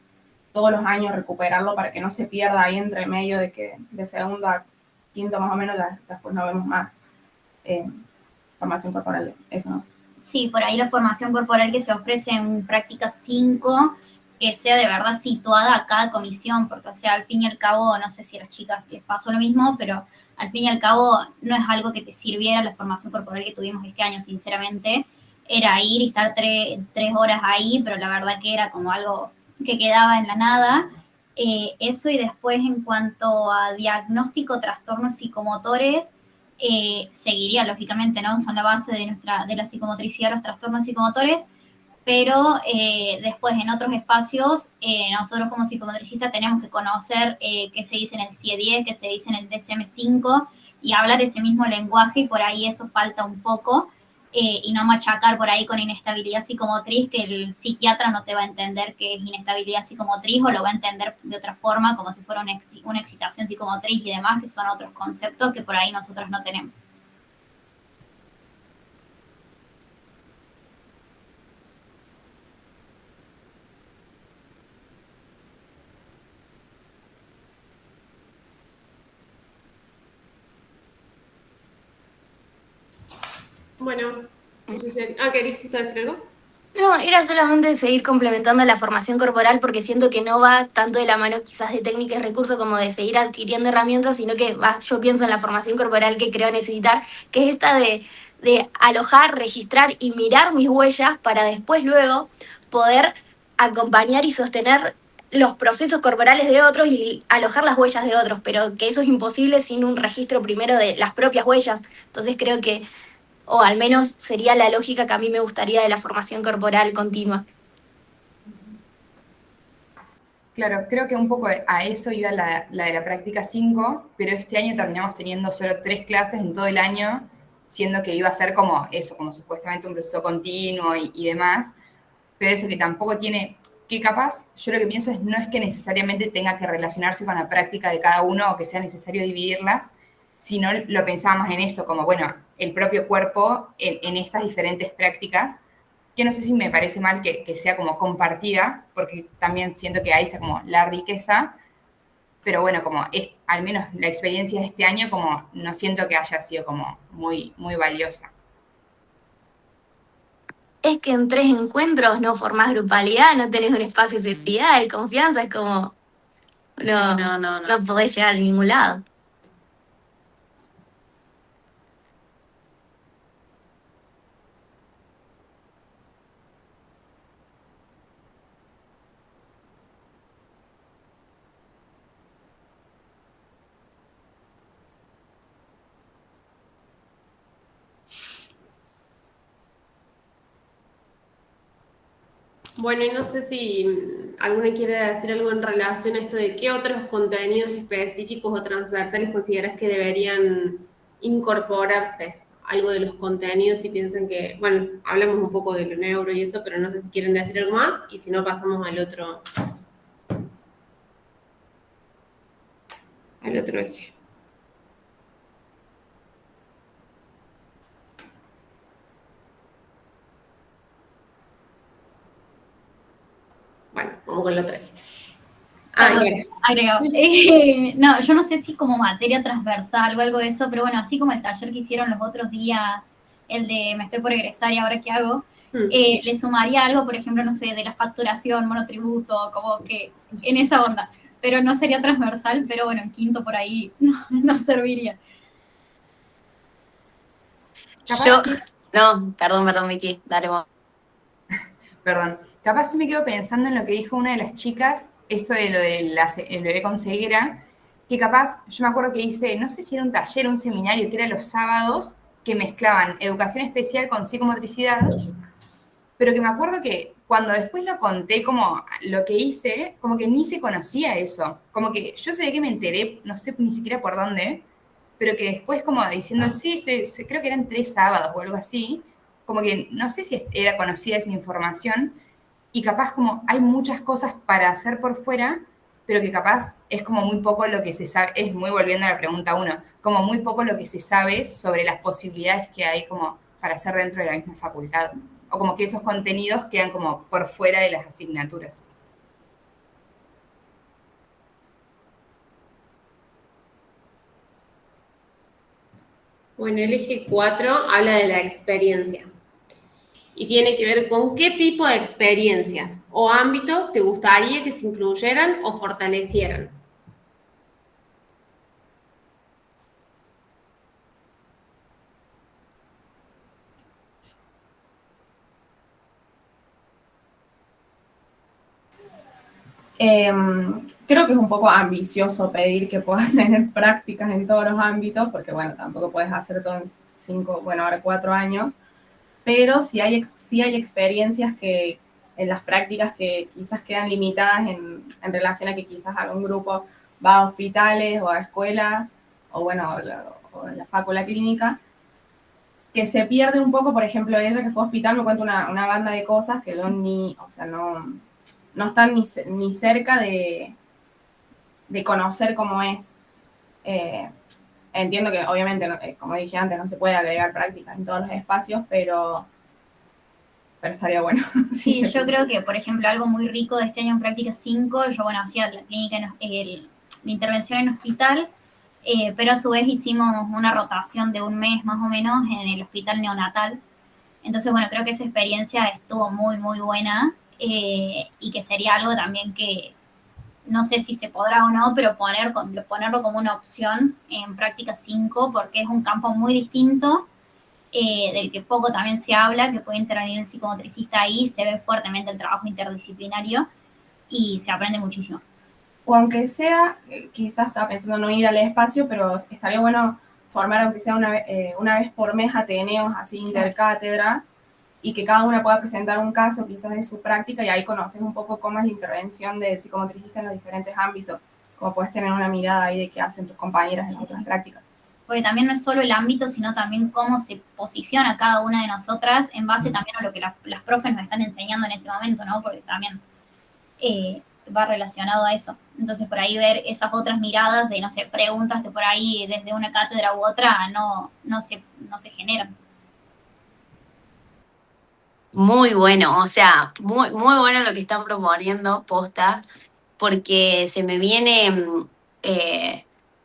todos los años, recuperarlo para que no se pierda ahí entre medio de que de segundo a quinto más o menos después no vemos más formación corporal, eso no es. Sí, por ahí la formación corporal que se ofrece en práctica 5, que sea de verdad situada a cada comisión, porque, o sea, al fin y al cabo, no sé si a las chicas les pasó lo mismo, pero al fin y al cabo no es algo que te sirviera la formación corporal que tuvimos este año, sinceramente. Era ir y estar 3 horas ahí, pero la verdad que era como algo que quedaba en la nada. Eso, y después en cuanto a diagnóstico, trastornos psicomotores, seguiría lógicamente, ¿no? Son la base de la psicomotricidad, los trastornos psicomotores, pero después en otros espacios nosotros como psicomotricistas tenemos que conocer qué se dice en el CIE-10, qué se dice en el DSM-5, y hablar ese mismo lenguaje, y por ahí eso falta un poco, y no machacar por ahí con inestabilidad psicomotriz, que el psiquiatra no te va a entender qué es inestabilidad psicomotriz, o lo va a entender de otra forma, como si fuera una excitación psicomotriz y demás, que son otros conceptos que por ahí nosotros no tenemos. Bueno, no sé si... ¿querés justo decir algo? No, era solamente seguir complementando la formación corporal, porque siento que no va tanto de la mano quizás de técnicas y recursos como de seguir adquiriendo herramientas, sino que yo pienso en la formación corporal que creo necesitar, que es esta de alojar, registrar y mirar mis huellas para después luego poder acompañar y sostener los procesos corporales de otros y alojar las huellas de otros, pero que eso es imposible sin un registro primero de las propias huellas. Entonces creo que, o al menos sería la lógica que a mí me gustaría de la formación corporal continua. Claro, creo que un poco a eso iba la de la práctica 5, pero este año terminamos teniendo solo 3 clases en todo el año, siendo que iba a ser como eso, como supuestamente un proceso continuo y demás, pero eso que tampoco tiene, que capaz, yo lo que pienso es, no es que necesariamente tenga que relacionarse con la práctica de cada uno o que sea necesario dividirlas, sino lo pensaba más en esto, como, bueno, el propio cuerpo en estas diferentes prácticas, que no sé si me parece mal que sea como compartida, porque también siento que ahí está como la riqueza, pero bueno, como es, al menos la experiencia de este año, como no siento que haya sido como muy, muy valiosa. Es que en 3 encuentros no formás grupalidad, no tenés un espacio de seguridad, de confianza, es como no podés llegar a ningún lado. Bueno, y no sé si alguna quiere decir algo en relación a esto de qué otros contenidos específicos o transversales consideras que deberían incorporarse. Algo de los contenidos, si piensan que, bueno, hablamos un poco de lo neuro y eso, pero no sé si quieren decir algo más, y si no pasamos al otro eje. Bueno, vamos con el otro eje. Agregado. No, yo no sé si como materia transversal o algo de eso, pero bueno, así como el taller que hicieron los otros días, el de me estoy por egresar y ahora qué hago, le sumaría algo, por ejemplo, no sé, de la facturación, monotributo, como que en esa onda, pero no sería transversal, pero bueno, en quinto por ahí no serviría. Perdón, Vicky, dale vos. Perdón. Capaz sí me quedo pensando en lo que dijo una de las chicas, esto de lo del el bebé con ceguera, que capaz, yo me acuerdo que hice, no sé si era un taller, un seminario, que era los sábados, que mezclaban educación especial con psicomotricidad, pero que me acuerdo que cuando después lo conté como lo que hice, como que ni se conocía eso, como que yo sé de que me enteré, no sé ni siquiera por dónde, pero que después como diciendo, sí, creo que eran 3 sábados o algo así, como que no sé si era conocida esa información, y capaz como hay muchas cosas para hacer por fuera, pero que capaz es como muy poco lo que se sabe, es muy volviendo a la pregunta 1, como muy poco lo que se sabe sobre las posibilidades que hay como para hacer dentro de la misma facultad, o como que esos contenidos quedan como por fuera de las asignaturas. Bueno, el eje 4 habla de la experiencia y tiene que ver con qué tipo de experiencias o ámbitos te gustaría que se incluyeran o fortalecieran. Creo que es un poco ambicioso pedir que puedas tener prácticas en todos los ámbitos, porque bueno, tampoco puedes hacer todo en 5, bueno, ahora 4 años, pero sí hay experiencias que en las prácticas que quizás quedan limitadas en relación a que quizás algún grupo va a hospitales o a escuelas, o bueno, o en la facultad clínica, que se pierde un poco. Por ejemplo, ella que fue a hospital me cuenta una banda de cosas que yo no están ni cerca de conocer cómo es. Entiendo que obviamente, como dije antes, no se puede agregar prácticas en todos los espacios, pero estaría bueno. Sí, yo creo que, por ejemplo, algo muy rico de este año en práctica 5, yo, bueno, hacía la clínica, la intervención en hospital, pero a su vez hicimos una rotación de un mes más o menos en el hospital neonatal. Entonces, bueno, creo que esa experiencia estuvo muy, muy buena, y que sería algo también que no sé si se podrá o no, pero ponerlo como una opción en práctica 5, porque es un campo muy distinto, del que poco también se habla, que puede intervenir el psicomotricista ahí, se ve fuertemente el trabajo interdisciplinario y se aprende muchísimo. O aunque sea, quizás estaba pensando no ir al espacio, pero estaría bueno formar, aunque sea una vez por mes, ateneos, así, intercátedras, y que cada una pueda presentar un caso quizás de su práctica, y ahí conoces un poco cómo es la intervención del psicomotricista en los diferentes ámbitos, como puedes tener una mirada ahí de qué hacen tus compañeras en las otras prácticas. Porque también no es solo el ámbito, sino también cómo se posiciona cada una de nosotras en base también a lo que las profes nos están enseñando en ese momento, ¿no? Porque también va relacionado a eso. Entonces, por ahí ver esas otras miradas de, no sé, preguntas que por ahí desde una cátedra u otra no se generan. Muy bueno, o sea, muy, muy bueno lo que están proponiendo, posta, porque se me viene,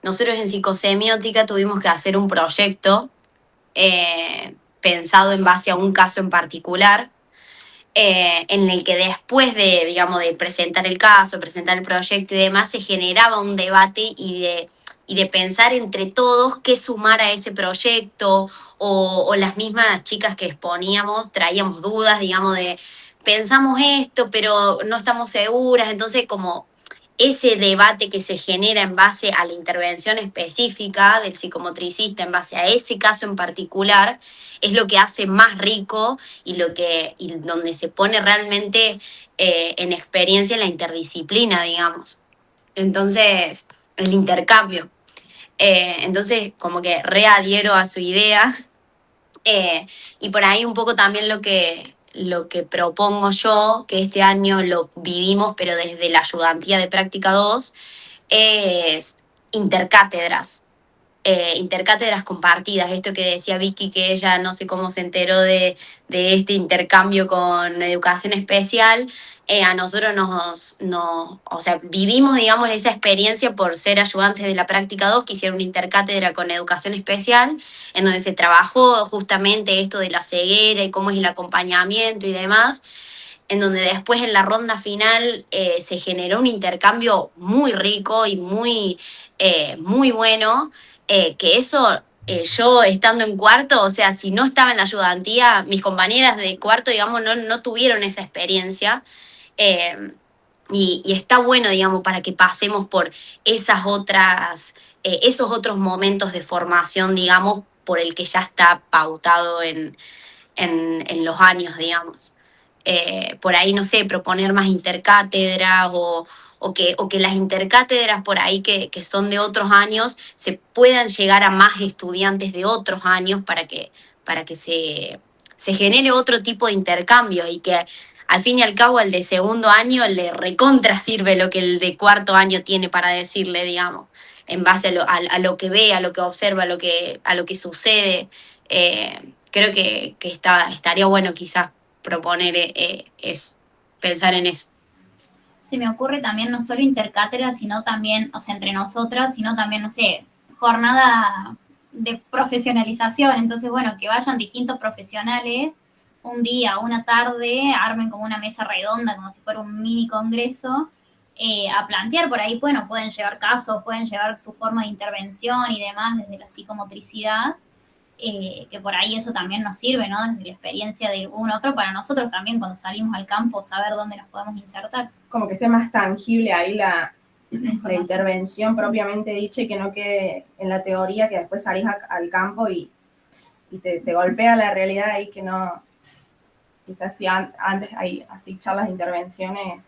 nosotros en psicosemiótica tuvimos que hacer un proyecto pensado en base a un caso en particular, en el que después de, digamos, de presentar el caso, presentar el proyecto y demás, se generaba un debate y de pensar entre todos qué sumar a ese proyecto, o las mismas chicas que exponíamos traíamos dudas, digamos, de pensamos esto, pero no estamos seguras, entonces como ese debate que se genera en base a la intervención específica del psicomotricista, en base a ese caso en particular, es lo que hace más rico y donde se pone realmente en experiencia la interdisciplina, digamos. Entonces, el intercambio. Entonces, como que readhiero a su idea. Y por ahí un poco también lo que propongo yo, que este año lo vivimos, pero desde la ayudantía de práctica 2, es intercátedras. Intercátedras compartidas, esto que decía Vicky, que ella no sé cómo se enteró de este intercambio con educación especial. A nosotros o sea, vivimos, digamos, esa experiencia por ser ayudantes de la práctica 2, que hicieron una intercátedra con educación especial, en donde se trabajó justamente esto de la ceguera y cómo es el acompañamiento y demás, en donde después en la ronda final se generó un intercambio muy rico y muy, muy bueno. Que eso, yo estando en cuarto, o sea, si no estaba en la ayudantía, mis compañeras de cuarto, digamos, no tuvieron esa experiencia, y está bueno, digamos, para que pasemos por esos otros momentos de formación, digamos, por el que ya está pautado en los años, digamos. Por ahí, no sé, proponer más intercátedras o que las intercátedras por ahí que son de otros años se puedan llegar a más estudiantes de otros años para que se genere otro tipo de intercambio y que al fin y al cabo al de segundo año le recontra sirve lo que el de cuarto año tiene para decirle, digamos, en base a lo que ve, a lo que observa, a lo que sucede. Creo que estaría bueno quizás proponer eso, pensar en eso. Se me ocurre también no solo intercátedra, sino también, o sea, entre nosotras, sino también, no sé, jornada de profesionalización. Entonces, bueno, que vayan distintos profesionales un día, una tarde, armen como una mesa redonda, como si fuera un mini congreso, a plantear por ahí, bueno, pueden llevar casos, pueden llevar su forma de intervención y demás desde la psicomotricidad. Que por ahí eso también nos sirve, ¿no? Desde la experiencia de un otro, para nosotros también cuando salimos al campo, saber dónde nos podemos insertar. Como que esté más tangible ahí la intervención propiamente dicha y que no quede en la teoría que después salís al campo y te golpea la realidad ahí que no, quizás si antes hay así charlas de intervenciones.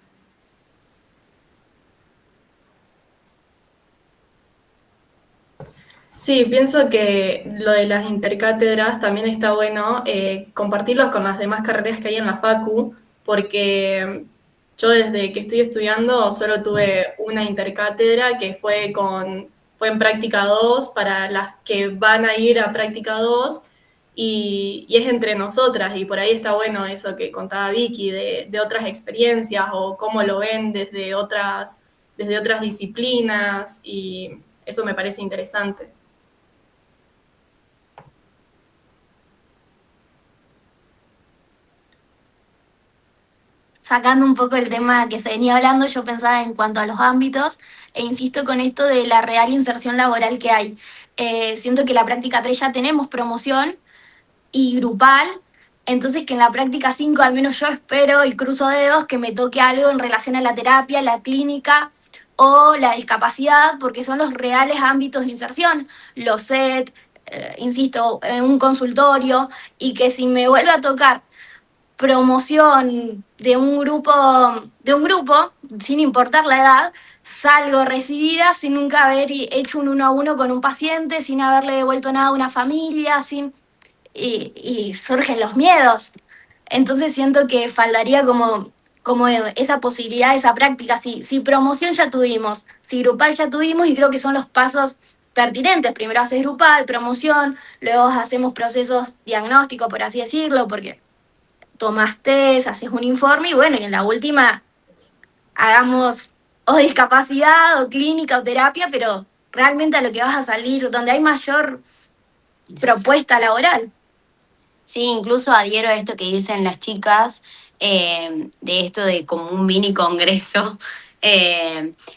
Sí, pienso que lo de las intercátedras también está bueno compartirlos con las demás carreras que hay en la Facu, porque yo desde que estoy estudiando solo tuve una intercátedra que fue en práctica 2 para las que van a ir a práctica 2 y es entre nosotras y por ahí está bueno eso que contaba Vicky de otras experiencias o cómo lo ven desde otras disciplinas y eso me parece interesante. Sacando un poco el tema que se venía hablando, yo pensaba en cuanto a los ámbitos, e insisto con esto de la real inserción laboral que hay. Siento que en la práctica 3 ya tenemos promoción y grupal, entonces que en la práctica 5 al menos yo espero y cruzo dedos que me toque algo en relación a la terapia, la clínica o la discapacidad, porque son los reales ámbitos de inserción, los SET, insisto, un consultorio, y que si me vuelve a tocar promoción de un grupo, sin importar la edad, salgo recibida sin nunca haber hecho un 1-a-1 con un paciente, sin haberle devuelto nada a una familia, y surgen los miedos. Entonces siento que faltaría como esa posibilidad, esa práctica. Si promoción ya tuvimos, si grupal ya tuvimos, y creo que son los pasos pertinentes. Primero haces grupal, promoción, luego hacemos procesos diagnósticos, por así decirlo, porque tomas test, haces un informe y bueno, y en la última hagamos o discapacidad o clínica o terapia, pero realmente a lo que vas a salir, donde hay mayor propuesta laboral. Sí, incluso adhiero a esto que dicen las chicas, de esto de como un mini congreso,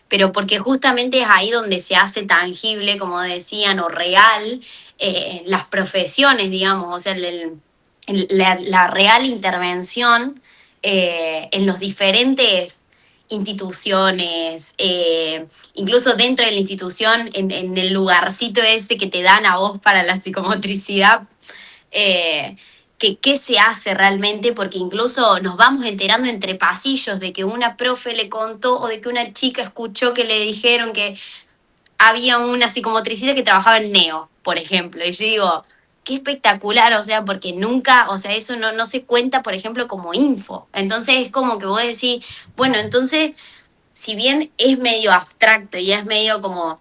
pero porque justamente es ahí donde se hace tangible, como decían, o real, las profesiones, digamos, o sea, la real intervención en los diferentes instituciones, incluso dentro de la institución, en el lugarcito ese que te dan a vos para la psicomotricidad, qué se hace realmente, porque incluso nos vamos enterando entre pasillos de que una profe le contó o de que una chica escuchó que le dijeron que había una psicomotricista que trabajaba en Neo, por ejemplo, y yo digo, qué espectacular, o sea, porque nunca, o sea, eso no se cuenta, por ejemplo, como info. Entonces es como que vos decís, bueno, entonces, si bien es medio abstracto y es medio como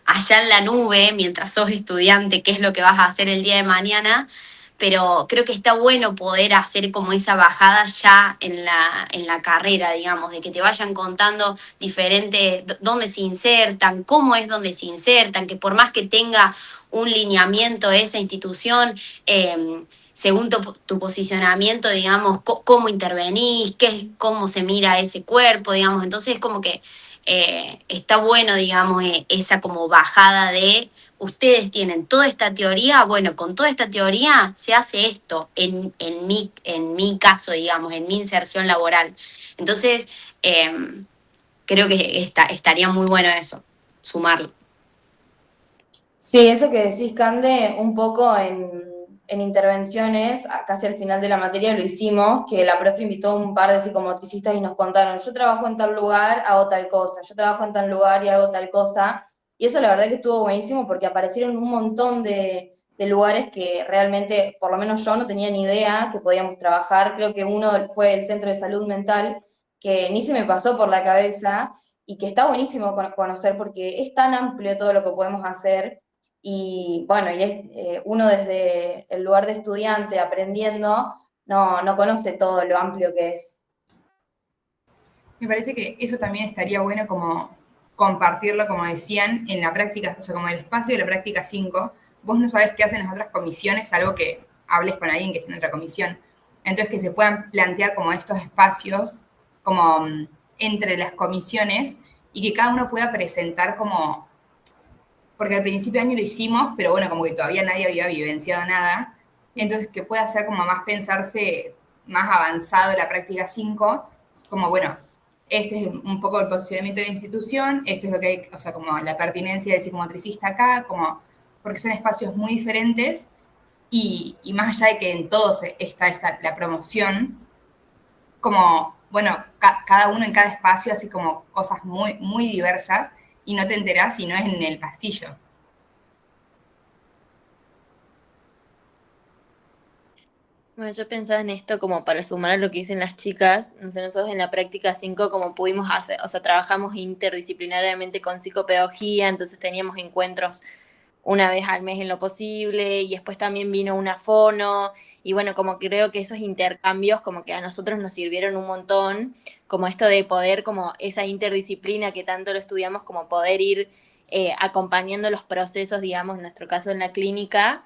allá en la nube, mientras sos estudiante, qué es lo que vas a hacer el día de mañana, pero creo que está bueno poder hacer como esa bajada ya en la carrera, digamos, de que te vayan contando diferentes, dónde se insertan, cómo es donde se insertan, que por más que tenga un lineamiento esa institución, según tu posicionamiento, digamos, cómo intervenís, cómo se mira ese cuerpo, digamos, entonces es como que está bueno, digamos, esa como bajada de ustedes tienen toda esta teoría, bueno, con toda esta teoría se hace esto, en mi caso, digamos, en mi inserción laboral. Entonces, creo que estaría muy bueno eso, sumarlo. Sí, eso que decís, Cande, un poco en intervenciones, casi al final de la materia lo hicimos, que la profe invitó a un par de psicomotricistas y nos contaron, yo trabajo en tal lugar, hago tal cosa, yo trabajo en tal lugar y hago tal cosa, y eso la verdad que estuvo buenísimo porque aparecieron un montón de lugares que realmente, por lo menos yo no tenía ni idea que podíamos trabajar, creo que uno fue el Centro de Salud Mental, que ni se me pasó por la cabeza, y que está buenísimo conocer porque es tan amplio todo lo que podemos hacer. Y bueno, y es uno desde el lugar de estudiante aprendiendo, no conoce todo lo amplio que es. Me parece que eso también estaría bueno como compartirlo, como decían, en la práctica, o sea, como el espacio de la práctica 5, vos no sabés qué hacen las otras comisiones, salvo que hables con alguien que esté en otra comisión. Entonces, que se puedan plantear como estos espacios, como entre las comisiones, y que cada uno pueda presentar como, porque al principio de año lo hicimos, pero bueno, como que todavía nadie había vivenciado nada, entonces que pueda ser como más pensarse más avanzado la práctica 5, como bueno, este es un poco el posicionamiento de la institución, esto es lo que hay, o sea, como la pertinencia del psicomotricista acá, como, porque son espacios muy diferentes y más allá de que en todos está la promoción, como, bueno, cada uno en cada espacio hace como cosas muy, muy diversas y no te enterás si no es en el pasillo. Bueno, yo pensaba en esto como para sumar a lo que dicen las chicas. No sé, nosotros en la práctica 5 como pudimos hacer, o sea, trabajamos interdisciplinariamente con psicopedagogía, entonces teníamos encuentros una vez al mes en lo posible, y después también vino una fono, y bueno, como creo que esos intercambios como que a nosotros nos sirvieron un montón, como esto de poder, como esa interdisciplina que tanto lo estudiamos, como poder ir acompañando los procesos, digamos, en nuestro caso en la clínica.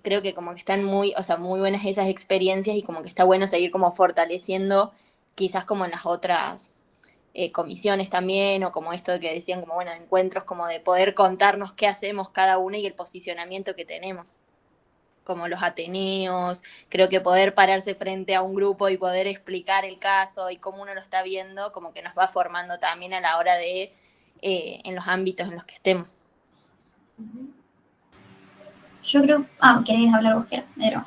Creo que como que están muy, o sea, muy buenas esas experiencias, y como que está bueno seguir como fortaleciendo quizás como en las otras comisiones también, o como esto que decían, como bueno, encuentros como de poder contarnos qué hacemos cada una y el posicionamiento que tenemos, como los ateneos. Creo que poder pararse frente a un grupo y poder explicar el caso y cómo uno lo está viendo, como que nos va formando también a la hora de, en los ámbitos en los que estemos. Yo creo, ¿querés hablar vos, Kiara? Pero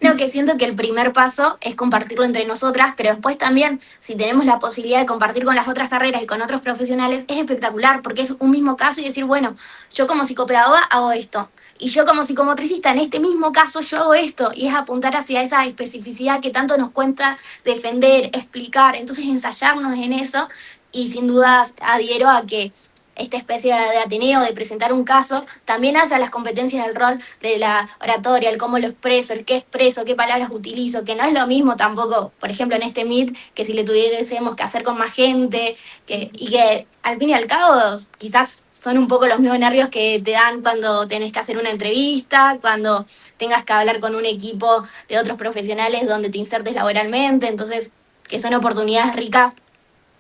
No, que siento que el primer paso es compartirlo entre nosotras, pero después también, si tenemos la posibilidad de compartir con las otras carreras y con otros profesionales, es espectacular, porque es un mismo caso y decir, bueno, yo como psicopedagoga hago esto, y yo como psicomotricista en este mismo caso yo hago esto, y es apuntar hacia esa especificidad que tanto nos cuenta defender, explicar, entonces ensayarnos en eso, y sin dudas adhiero a que esta especie de ateneo, de presentar un caso, también hace a las competencias del rol de la oratoria, el cómo lo expreso, el qué expreso, qué palabras utilizo, que no es lo mismo tampoco, por ejemplo, en este Meet, que si le tuviésemos que hacer con más gente, y que al fin y al cabo quizás son un poco los mismos nervios que te dan cuando tenés que hacer una entrevista, cuando tengas que hablar con un equipo de otros profesionales donde te insertes laboralmente, entonces que son oportunidades ricas,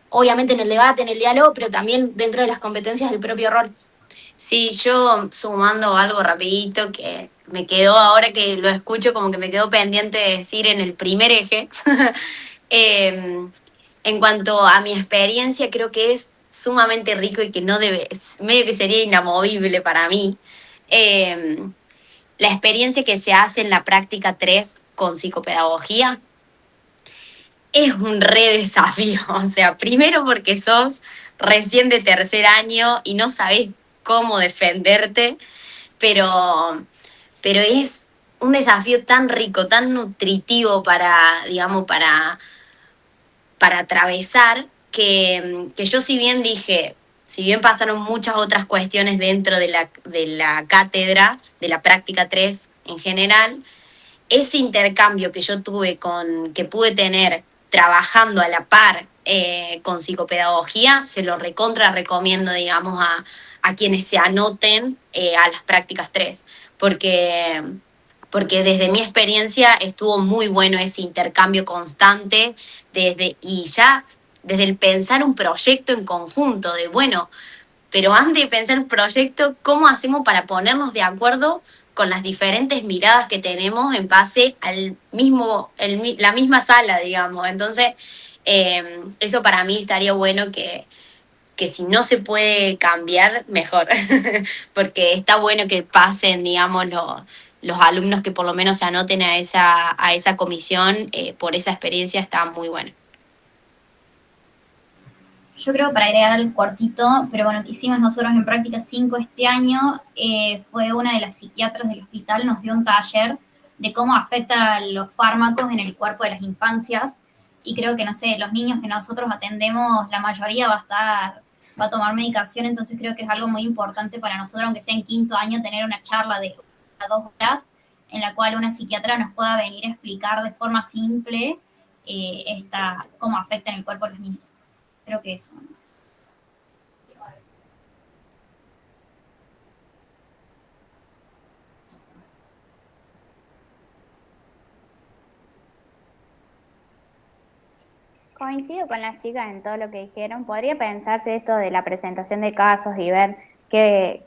obviamente en el debate, en el diálogo, pero también dentro de las competencias del propio rol. Sí, yo sumando algo rapidito que me quedó, ahora que lo escucho, como que me quedó pendiente de decir en el primer eje. En cuanto a mi experiencia, creo que es sumamente rico y que no debe, medio que sería inamovible para mí. La experiencia que se hace en la práctica 3 con psicopedagogía es un re desafío. O sea, primero porque sos recién de tercer año y no sabés cómo defenderte, pero es un desafío tan rico, tan nutritivo para, digamos, para atravesar, que yo si bien pasaron muchas otras cuestiones dentro de la cátedra, de la práctica 3 en general, ese intercambio que yo tuve que pude tener trabajando a la par con psicopedagogía, se lo recontra recomiendo, digamos, a quienes se anoten a las prácticas 3, porque desde mi experiencia estuvo muy bueno ese intercambio constante, y ya desde el pensar un proyecto en conjunto, de bueno, pero antes de pensar el proyecto, ¿cómo hacemos para ponernos de acuerdo con las diferentes miradas que tenemos en base al mismo, la misma sala, digamos? Entonces, eso para mí estaría bueno que si no se puede cambiar, mejor, porque está bueno que pasen, digamos, los alumnos que por lo menos se anoten a esa comisión, por esa experiencia está muy bueno. Yo creo, para agregar algo cortito, pero bueno, que hicimos nosotros en práctica 5 este año, fue una de las psiquiatras del hospital, nos dio un taller de cómo afectan los fármacos en el cuerpo de las infancias, y creo que, no sé, los niños que nosotros atendemos, la mayoría va a tomar medicación, entonces creo que es algo muy importante para nosotros, aunque sea en quinto año, tener una charla de 2 horas en la cual una psiquiatra nos pueda venir a explicar de forma simple cómo afecta en el cuerpo de los niños. Creo que eso. Coincido con las chicas en todo lo que dijeron. Podría pensarse esto de la presentación de casos y ver que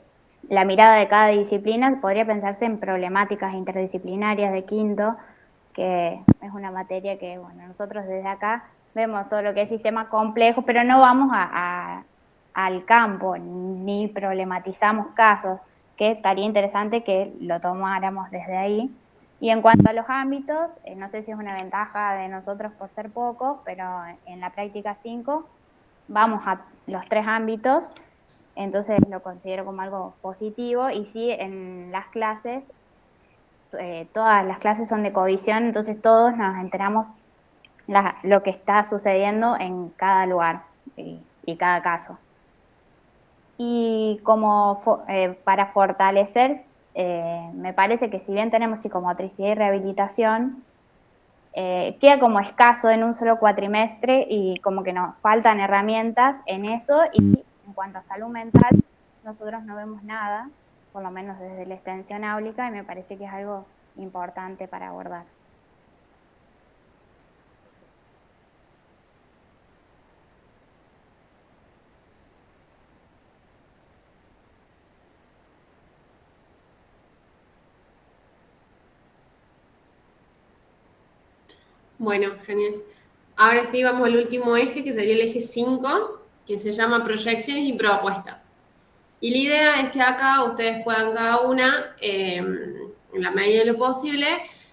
la mirada de cada disciplina, podría pensarse en problemáticas interdisciplinarias de quinto, que es una materia que, bueno, nosotros desde acá vemos todo lo que es sistema complejo, pero no vamos al campo ni problematizamos casos, que estaría interesante que lo tomáramos desde ahí. Y en cuanto a los ámbitos, no sé si es una ventaja de nosotros por ser pocos, pero en la práctica 5 vamos a los 3 ámbitos, entonces lo considero como algo positivo. Y sí, en las clases, todas las clases son de covisión, entonces todos nos enteramos lo que está sucediendo en cada lugar y cada caso. Y como para fortalecer, me parece que si bien tenemos psicomotricidad y rehabilitación, queda como escaso en un solo cuatrimestre y como que nos faltan herramientas en eso. Y en cuanto a salud mental, nosotros no vemos nada, por lo menos desde la extensión áulica, y me parece que es algo importante para abordar. Bueno, genial. Ahora sí, vamos al último eje, que sería el eje 5, que se llama proyecciones y propuestas. Y la idea es que acá ustedes puedan cada una, en la medida de lo posible,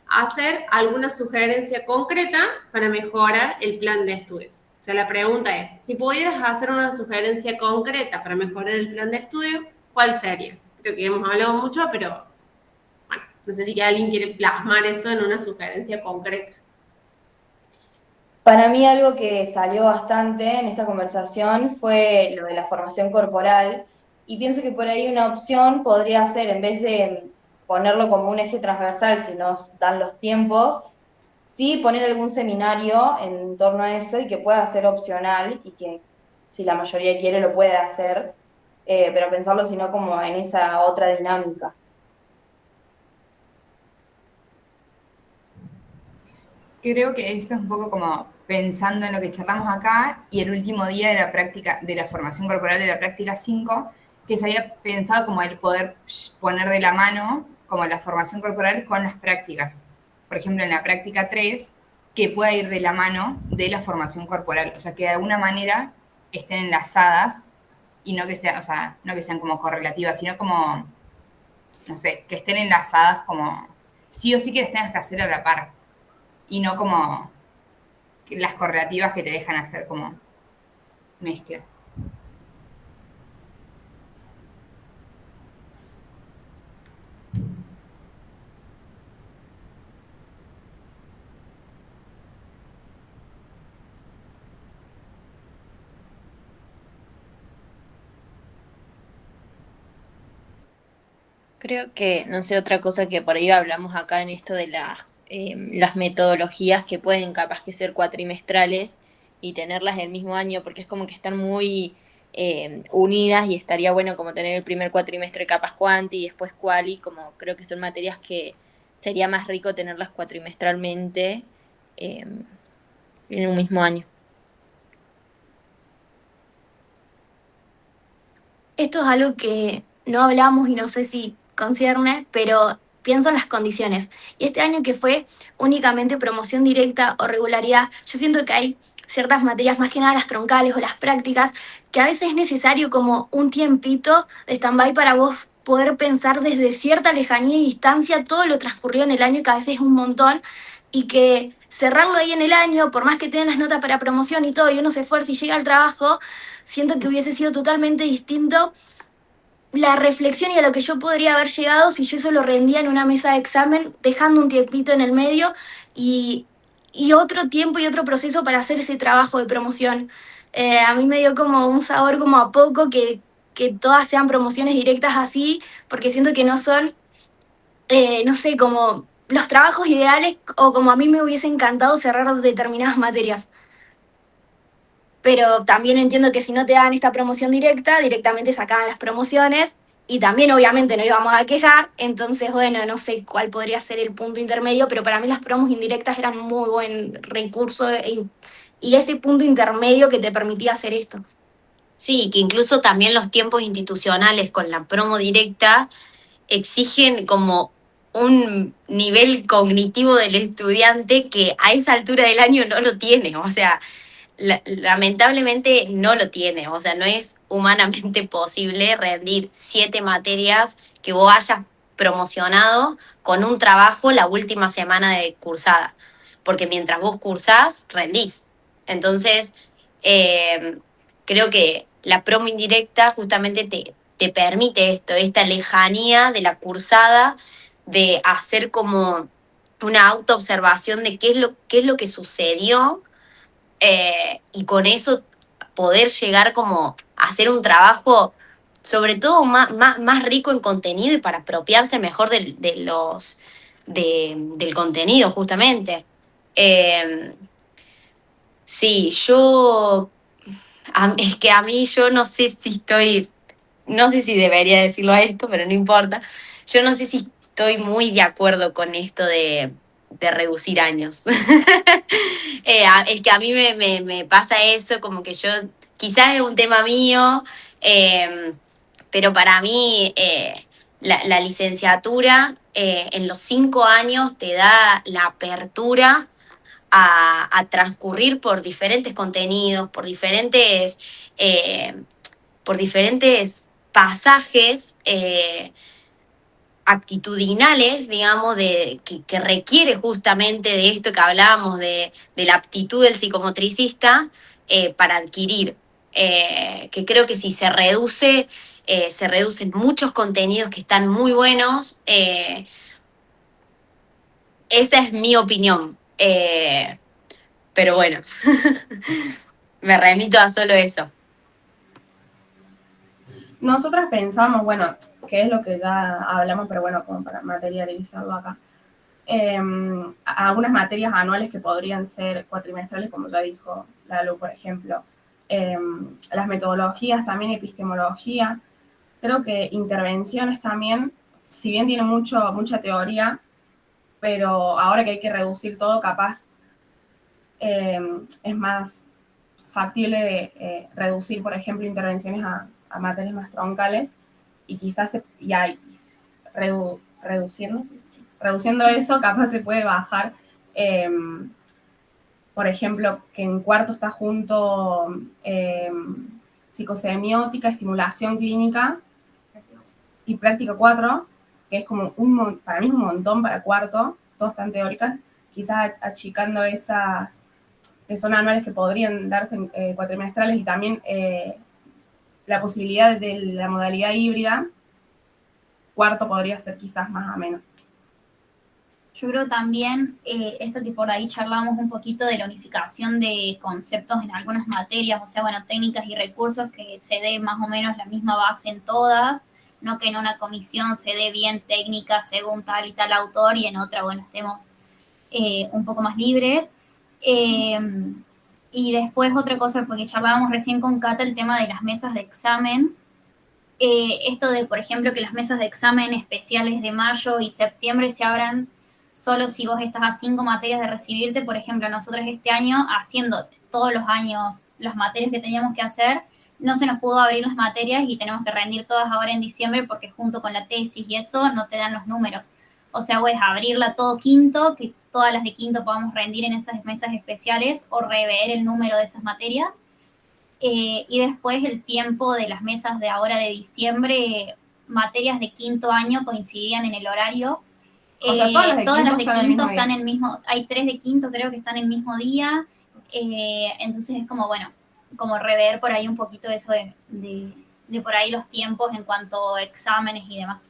hacer alguna sugerencia concreta para mejorar el plan de estudios. O sea, la pregunta es, si pudieras hacer una sugerencia concreta para mejorar el plan de estudio, ¿cuál sería? Creo que hemos hablado mucho, pero bueno, no sé si alguien quiere plasmar eso en una sugerencia concreta. Para mí algo que salió bastante en esta conversación fue lo de la formación corporal, y pienso que por ahí una opción podría ser, en vez de ponerlo como un eje transversal si nos dan los tiempos, sí poner algún seminario en torno a eso y que pueda ser opcional y que si la mayoría quiere lo puede hacer, pero pensarlo sino como en esa otra dinámica. Creo que esto es un poco como pensando en lo que charlamos acá y el último día de la práctica, de la formación corporal de la práctica 5, que se había pensado como el poder poner de la mano como la formación corporal con las prácticas. Por ejemplo, en la práctica 3, que pueda ir de la mano de la formación corporal, o sea, que de alguna manera estén enlazadas y no que sea, o sea, no que sean como correlativas, sino como, no sé, que estén enlazadas como sí o sí que las tengas que hacer a la par y no como las correlativas que te dejan hacer como mezcla. Creo que, no sé, otra cosa que por ahí hablamos acá en esto de las metodologías que pueden capaz que ser cuatrimestrales y tenerlas el mismo año, porque es como que están muy unidas y estaría bueno como tener el primer cuatrimestre capaz cuanti y después quali, como creo que son materias que sería más rico tenerlas cuatrimestralmente en un mismo año. Esto es algo que no hablamos y no sé si concierne, pero pienso en las condiciones. Y este año que fue únicamente promoción directa o regularidad, yo siento que hay ciertas materias, más que nada las troncales o las prácticas, que a veces es necesario como un tiempito de stand-by para vos poder pensar desde cierta lejanía y distancia todo lo transcurrido en el año, que a veces es un montón, y que cerrarlo ahí en el año, por más que tengan las notas para promoción y todo, y uno se esfuerce y llega al trabajo, siento que hubiese sido totalmente distinto la reflexión y a lo que yo podría haber llegado si yo eso lo rendía en una mesa de examen, dejando un tiempito en el medio y, y otro tiempo y otro proceso para hacer ese trabajo de promoción. A mí me dio como un sabor como a poco que todas sean promociones directas así, porque siento que no son, no sé, como los trabajos ideales o como a mí me hubiese encantado cerrar determinadas materias. Pero también entiendo que si no te dan esta promoción directa, directamente sacaban las promociones y también obviamente no íbamos a quejar, entonces bueno, no sé cuál podría ser el punto intermedio, pero para mí las promos indirectas eran muy buen recurso y ese punto intermedio que te permitía hacer esto. Sí, que incluso también los tiempos institucionales con la promo directa exigen como un nivel cognitivo del estudiante que a esa altura del año no lo tiene, o sea, lamentablemente no lo tiene, o sea, no es humanamente posible rendir 7 materias que vos hayas promocionado con un trabajo la última semana de cursada, porque mientras vos cursás, rendís. Entonces, creo que la promo indirecta justamente te permite esto, esta lejanía de la cursada, de hacer como una autoobservación de qué es lo que sucedió, y con eso poder llegar como a hacer un trabajo sobre todo más rico en contenido y para apropiarse mejor del contenido justamente. Eh, sí, es que a mí yo no sé si no sé si debería decirlo a esto, pero no importa. Yo no sé si estoy muy de acuerdo con esto de reducir años. Es que a mí me pasa eso, como que yo, quizás es un tema mío, pero para mí la licenciatura en los 5 años te da la apertura a transcurrir por diferentes contenidos, por diferentes pasajes actitudinales, digamos, que requiere justamente de esto que hablábamos, de la aptitud del psicomotricista para adquirir. Que creo que si se reducen muchos contenidos que están muy buenos. Esa es mi opinión. Pero bueno, me remito a solo eso. Nosotras pensamos, bueno, que es lo que ya hablamos, pero bueno, como para materializarlo acá. Algunas materias anuales que podrían ser cuatrimestrales, como ya dijo Lalu, por ejemplo. Las metodologías, también epistemología. Creo que intervenciones también, si bien tiene mucha teoría, pero ahora que hay que reducir todo, capaz es más factible de reducir, por ejemplo, intervenciones a materias más troncales y quizás reduciendo eso, capaz se puede bajar, por ejemplo, que en cuarto está junto psicosemiótica, estimulación clínica y práctica 4, que es como para mí es un montón para cuarto, todas están teóricas, quizás achicando esas que son anuales que podrían darse cuatrimestrales y también la posibilidad de la modalidad híbrida, cuarto podría ser quizás más ameno. Yo creo también esto que por ahí charlamos un poquito de la unificación de conceptos en algunas materias, o sea, bueno, técnicas y recursos, que se dé más o menos la misma base en todas, no que en una comisión se dé bien técnica según tal y tal autor y en otra, bueno, estemos un poco más libres. Y después otra cosa, porque charlábamos recién con Cata el tema de las mesas de examen. Esto de, por ejemplo, que las mesas de examen especiales de mayo y septiembre se abran solo si vos estás a 5 materias de recibirte. Por ejemplo, nosotros este año, haciendo todos los años las materias que teníamos que hacer, no se nos pudo abrir las materias y tenemos que rendir todas ahora en diciembre porque junto con la tesis y eso no te dan los números. O sea, puedes abrirla todo quinto, que todas las de quinto podamos rendir en esas mesas especiales o rever el número de esas materias. Y después el tiempo de las mesas de ahora de diciembre, materias de quinto año coincidían en el horario. O sea, todas las de quinto están en el mismo, hay 3 de quinto creo que están el mismo día, entonces es como, bueno, como rever por ahí un poquito eso de por ahí los tiempos en cuanto a exámenes y demás.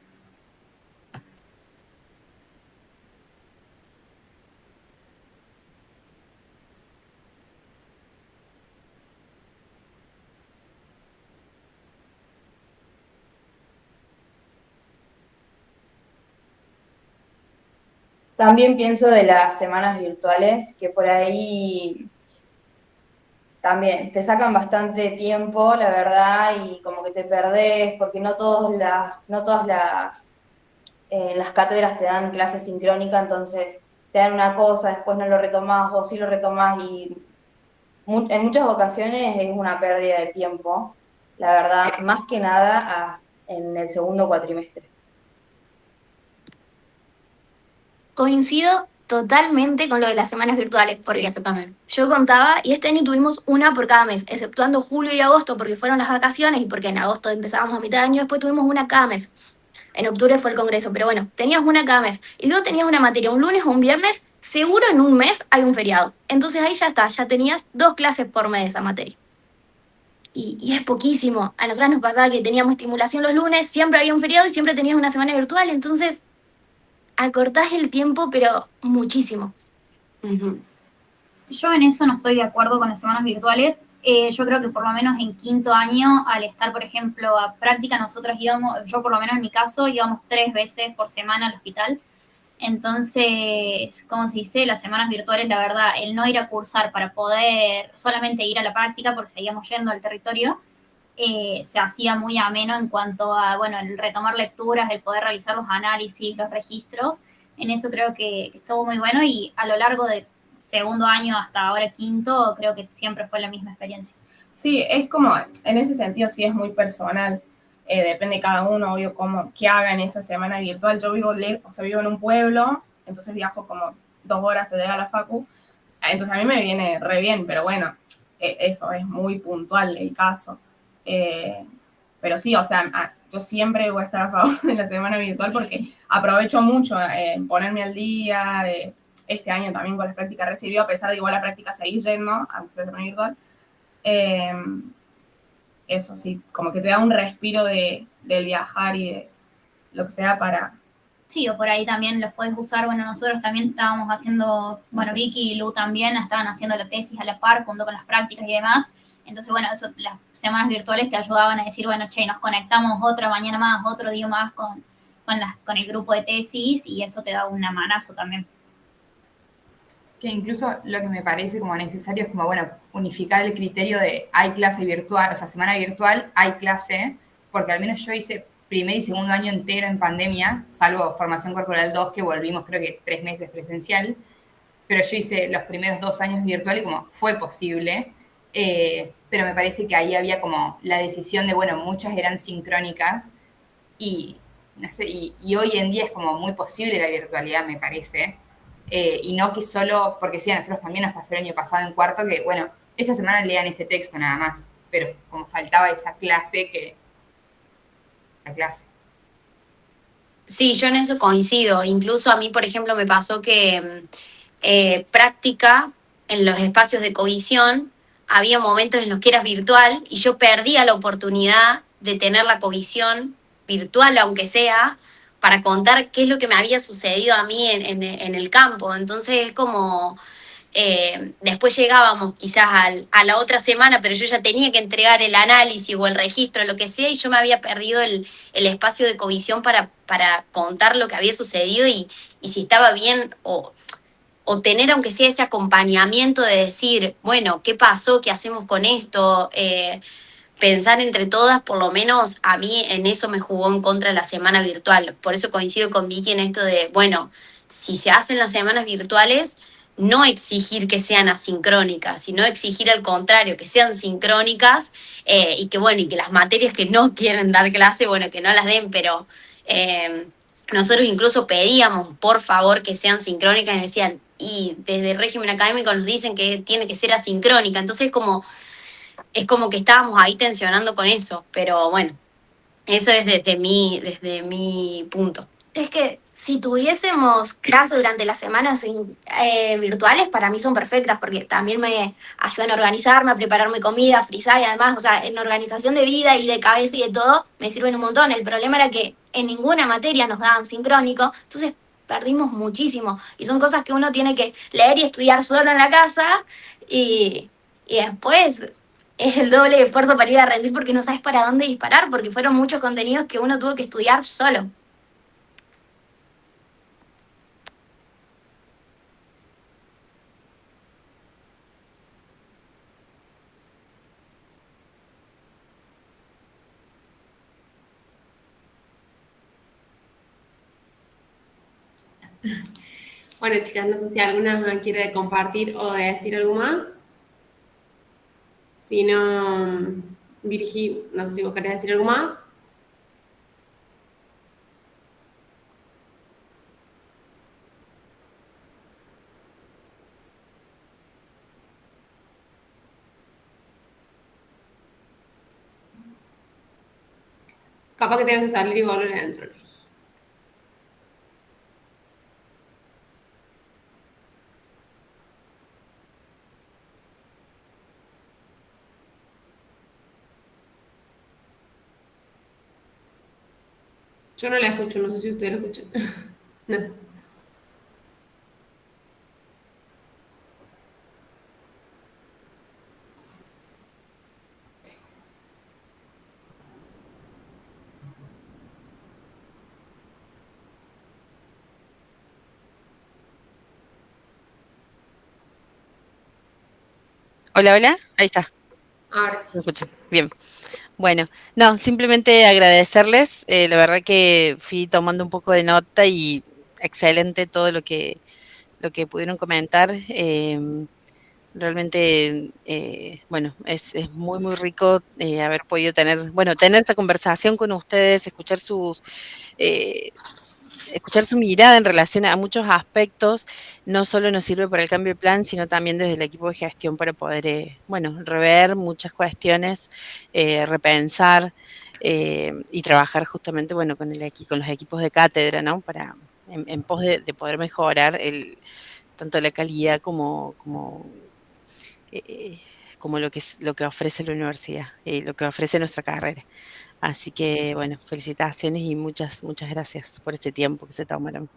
También pienso de las semanas virtuales, que por ahí también te sacan bastante tiempo, la verdad, y como que te perdés, porque no todas las cátedras te dan clase sincrónica, entonces te dan una cosa, después no lo retomás, o sí lo retomás, y en muchas ocasiones es una pérdida de tiempo, la verdad, más que nada en el segundo cuatrimestre. Coincido totalmente con lo de las semanas virtuales, porque yo contaba y este año tuvimos una por cada mes, exceptuando julio y agosto porque fueron las vacaciones y porque en agosto empezábamos a mitad de año, después tuvimos una cada mes. En octubre fue el congreso, pero bueno, tenías una cada mes. Y luego tenías una materia un lunes o un viernes, seguro en un mes hay un feriado. Entonces ahí ya está, ya tenías 2 clases por mes de esa materia. Y es poquísimo. A nosotras nos pasaba que teníamos estimulación los lunes, siempre había un feriado y siempre tenías una semana virtual, entonces acortás el tiempo, pero muchísimo. Yo en eso no estoy de acuerdo con las semanas virtuales. Yo creo que por lo menos en quinto año, al estar, por ejemplo, a práctica, nosotras íbamos, yo por lo menos en mi caso, íbamos 3 veces por semana al hospital. Entonces, como se dice, las semanas virtuales, la verdad, el no ir a cursar para poder solamente ir a la práctica, porque seguíamos yendo al territorio, se hacía muy ameno en cuanto a, bueno, el retomar lecturas, el poder realizar los análisis, los registros. En eso creo que estuvo muy bueno y a lo largo de segundo año hasta ahora quinto, creo que siempre fue la misma experiencia. Sí, es como, en ese sentido sí es muy personal, depende de cada uno, obvio, qué haga en esa semana virtual. Yo vivo en un pueblo, entonces viajo como 2 horas de llegar a la facu, entonces a mí me viene re bien, pero bueno, eso es muy puntual el caso. Pero sí, o sea, yo siempre voy a estar a favor de la semana virtual porque aprovecho mucho en ponerme al día, este año también con las prácticas recibido, a pesar de igual la práctica seguir yendo, aunque sea semana virtual. Eso sí, como que te da un respiro del viajar y de lo que sea para... Sí, o por ahí también los puedes usar. Bueno, nosotros también estábamos haciendo, bueno, Vicky y Lu también estaban haciendo la tesis a la par junto con las prácticas y demás. Entonces, bueno, eso, las semanas virtuales te ayudaban a decir, bueno, che, nos conectamos otra mañana más, otro día más con el grupo de tesis y eso te da una manazo también. Que incluso lo que me parece como necesario es como, bueno, unificar el criterio de hay clase virtual, o sea, semana virtual, hay clase, porque al menos yo hice primer y segundo año entero en pandemia, salvo formación corporal 2, que volvimos creo que 3 meses presencial, pero yo hice los primeros 2 años virtual y como fue posible, pero me parece que ahí había como la decisión de, bueno, muchas eran sincrónicas y, no sé, y hoy en día es como muy posible la virtualidad, me parece. Y no que solo, porque sí, a nosotros también nos pasó el año pasado en cuarto que, bueno, esta semana lean este texto nada más, pero como faltaba esa clase la clase. Sí, yo en eso coincido. Incluso a mí, por ejemplo, me pasó que práctica en los espacios de covisión, había momentos en los que era virtual y yo perdía la oportunidad de tener la covisión virtual, aunque sea, para contar qué es lo que me había sucedido a mí en el campo. Entonces es como, después llegábamos quizás a la otra semana, pero yo ya tenía que entregar el análisis o el registro, lo que sea, y yo me había perdido el espacio de covisión para contar lo que había sucedido y si estaba bien o tener aunque sea ese acompañamiento de decir, bueno, ¿qué pasó? ¿Qué hacemos con esto? Pensar entre todas, por lo menos a mí en eso me jugó en contra la semana virtual. Por eso coincido con Vicky en esto de, bueno, si se hacen las semanas virtuales, no exigir que sean asincrónicas, sino exigir al contrario, que sean sincrónicas y que, bueno, y que las materias que no quieren dar clase, bueno, que no las den, pero nosotros incluso pedíamos, por favor, que sean sincrónicas y nos decían, y desde el régimen académico nos dicen que tiene que ser asincrónica, entonces es como que estábamos ahí tensionando con eso, pero bueno, eso es desde mi punto. Es que si tuviésemos clases durante las semanas virtuales, para mí son perfectas porque también me ayudan a organizarme, a prepararme comida, a frizar y además, o sea, en organización de vida y de cabeza y de todo, me sirven un montón. El problema era que en ninguna materia nos daban sincrónico, entonces perdimos muchísimo. Y son cosas que uno tiene que leer y estudiar solo en la casa y después es el doble de esfuerzo para ir a rendir porque no sabes para dónde disparar, porque fueron muchos contenidos que uno tuvo que estudiar solo. Bueno, chicas, no sé si alguna quiere compartir o decir algo más. Si no, Virgi, no sé si vos querés decir algo más. Capaz que tengan que salir y volver adentro. Yo no la escucho, no sé si ustedes lo escuchan. No. Hola, hola, ahí está, Ahora sí. me escuchan. Bien. Bueno, no, simplemente agradecerles. La verdad que fui tomando un poco de nota y excelente todo lo que pudieron comentar. Realmente, bueno, es muy, muy rico haber podido tener, bueno, tener esta conversación con ustedes, eh, escuchar su mirada en relación a muchos aspectos. No solo nos sirve para el cambio de plan, sino también desde el equipo de gestión para poder, bueno, rever muchas cuestiones, repensar y trabajar justamente, bueno, con los equipos de cátedra, ¿no? Para, en pos de poder mejorar tanto la calidad eh, como lo que ofrece la universidad, lo que ofrece nuestra carrera. Así que, bueno, felicitaciones y muchas, muchas gracias por este tiempo que se tomaron.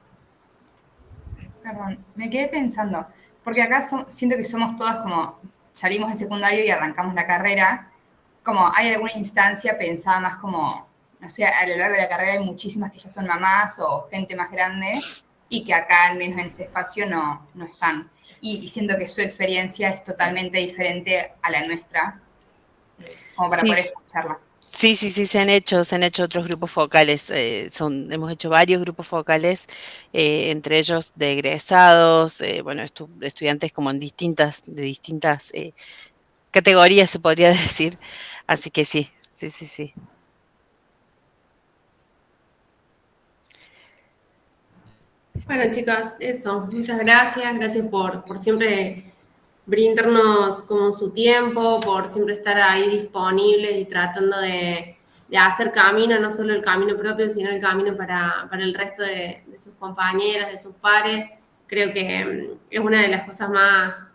Perdón, me quedé pensando, porque acá siento que somos todas como, salimos del secundario y arrancamos la carrera, como hay alguna instancia pensada más como, no sé, a lo largo de la carrera hay muchísimas que ya son mamás o gente más grande y que acá, al menos en este espacio, no están. Y siento que su experiencia es totalmente diferente a la nuestra, como para Sí, poder escucharla. sí, se han hecho otros grupos focales, hemos hecho varios grupos focales, entre ellos de egresados, bueno, estudiantes como de distintas categorías, se podría decir. Así que sí, sí, sí, sí. Bueno, chicas, eso. Muchas gracias. Gracias por siempre brindarnos como su tiempo, por siempre estar ahí disponibles y tratando de hacer camino, no solo el camino propio, sino el camino para el resto de sus compañeras, de sus pares. Creo que es una de las cosas más,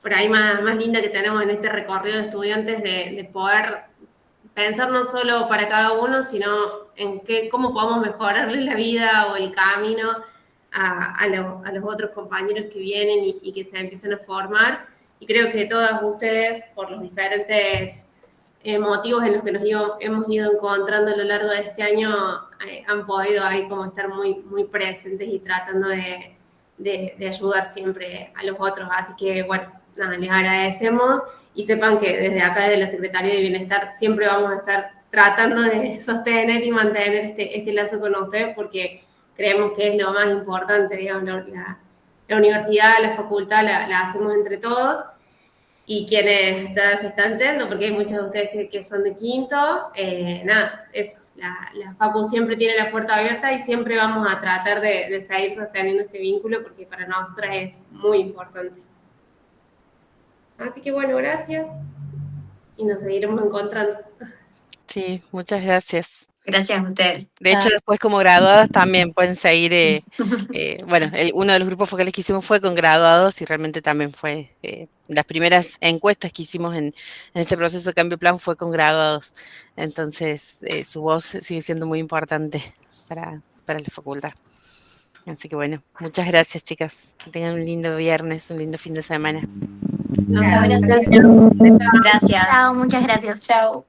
por ahí más linda que tenemos en este recorrido de estudiantes, de poder pensar no solo para cada uno, sino en cómo podemos mejorarle la vida o el camino a los otros compañeros que vienen y que se empiezan a formar. Y creo que todas ustedes, por los diferentes motivos en los que hemos ido encontrando a lo largo de este año, han podido ahí como estar muy, muy presentes y tratando de ayudar siempre a los otros. Así que, bueno, nada, les agradecemos y sepan que desde acá de la Secretaría de Bienestar siempre vamos a estar tratando de sostener y mantener este lazo con ustedes porque creemos que es lo más importante, digamos, la universidad, la facultad la hacemos entre todos. Y quienes ya se están yendo, porque hay muchos de ustedes que son de quinto, nada, eso, la Facu siempre tiene la puerta abierta y siempre vamos a tratar de seguir sosteniendo este vínculo porque para nosotras es muy importante. Así que bueno, gracias y nos seguiremos encontrando. Sí, muchas gracias. Gracias a ustedes. De hecho, después como graduadas también pueden seguir, bueno, uno de los grupos focales que hicimos fue con graduados y realmente también fue, las primeras encuestas que hicimos en este proceso de cambio de plan fue con graduados. Entonces, su voz sigue siendo muy importante para la facultad. Así que bueno, muchas gracias, chicas. Que tengan un lindo viernes, un lindo fin de semana. Gracias. Gracias. Chao, muchas gracias. Chao.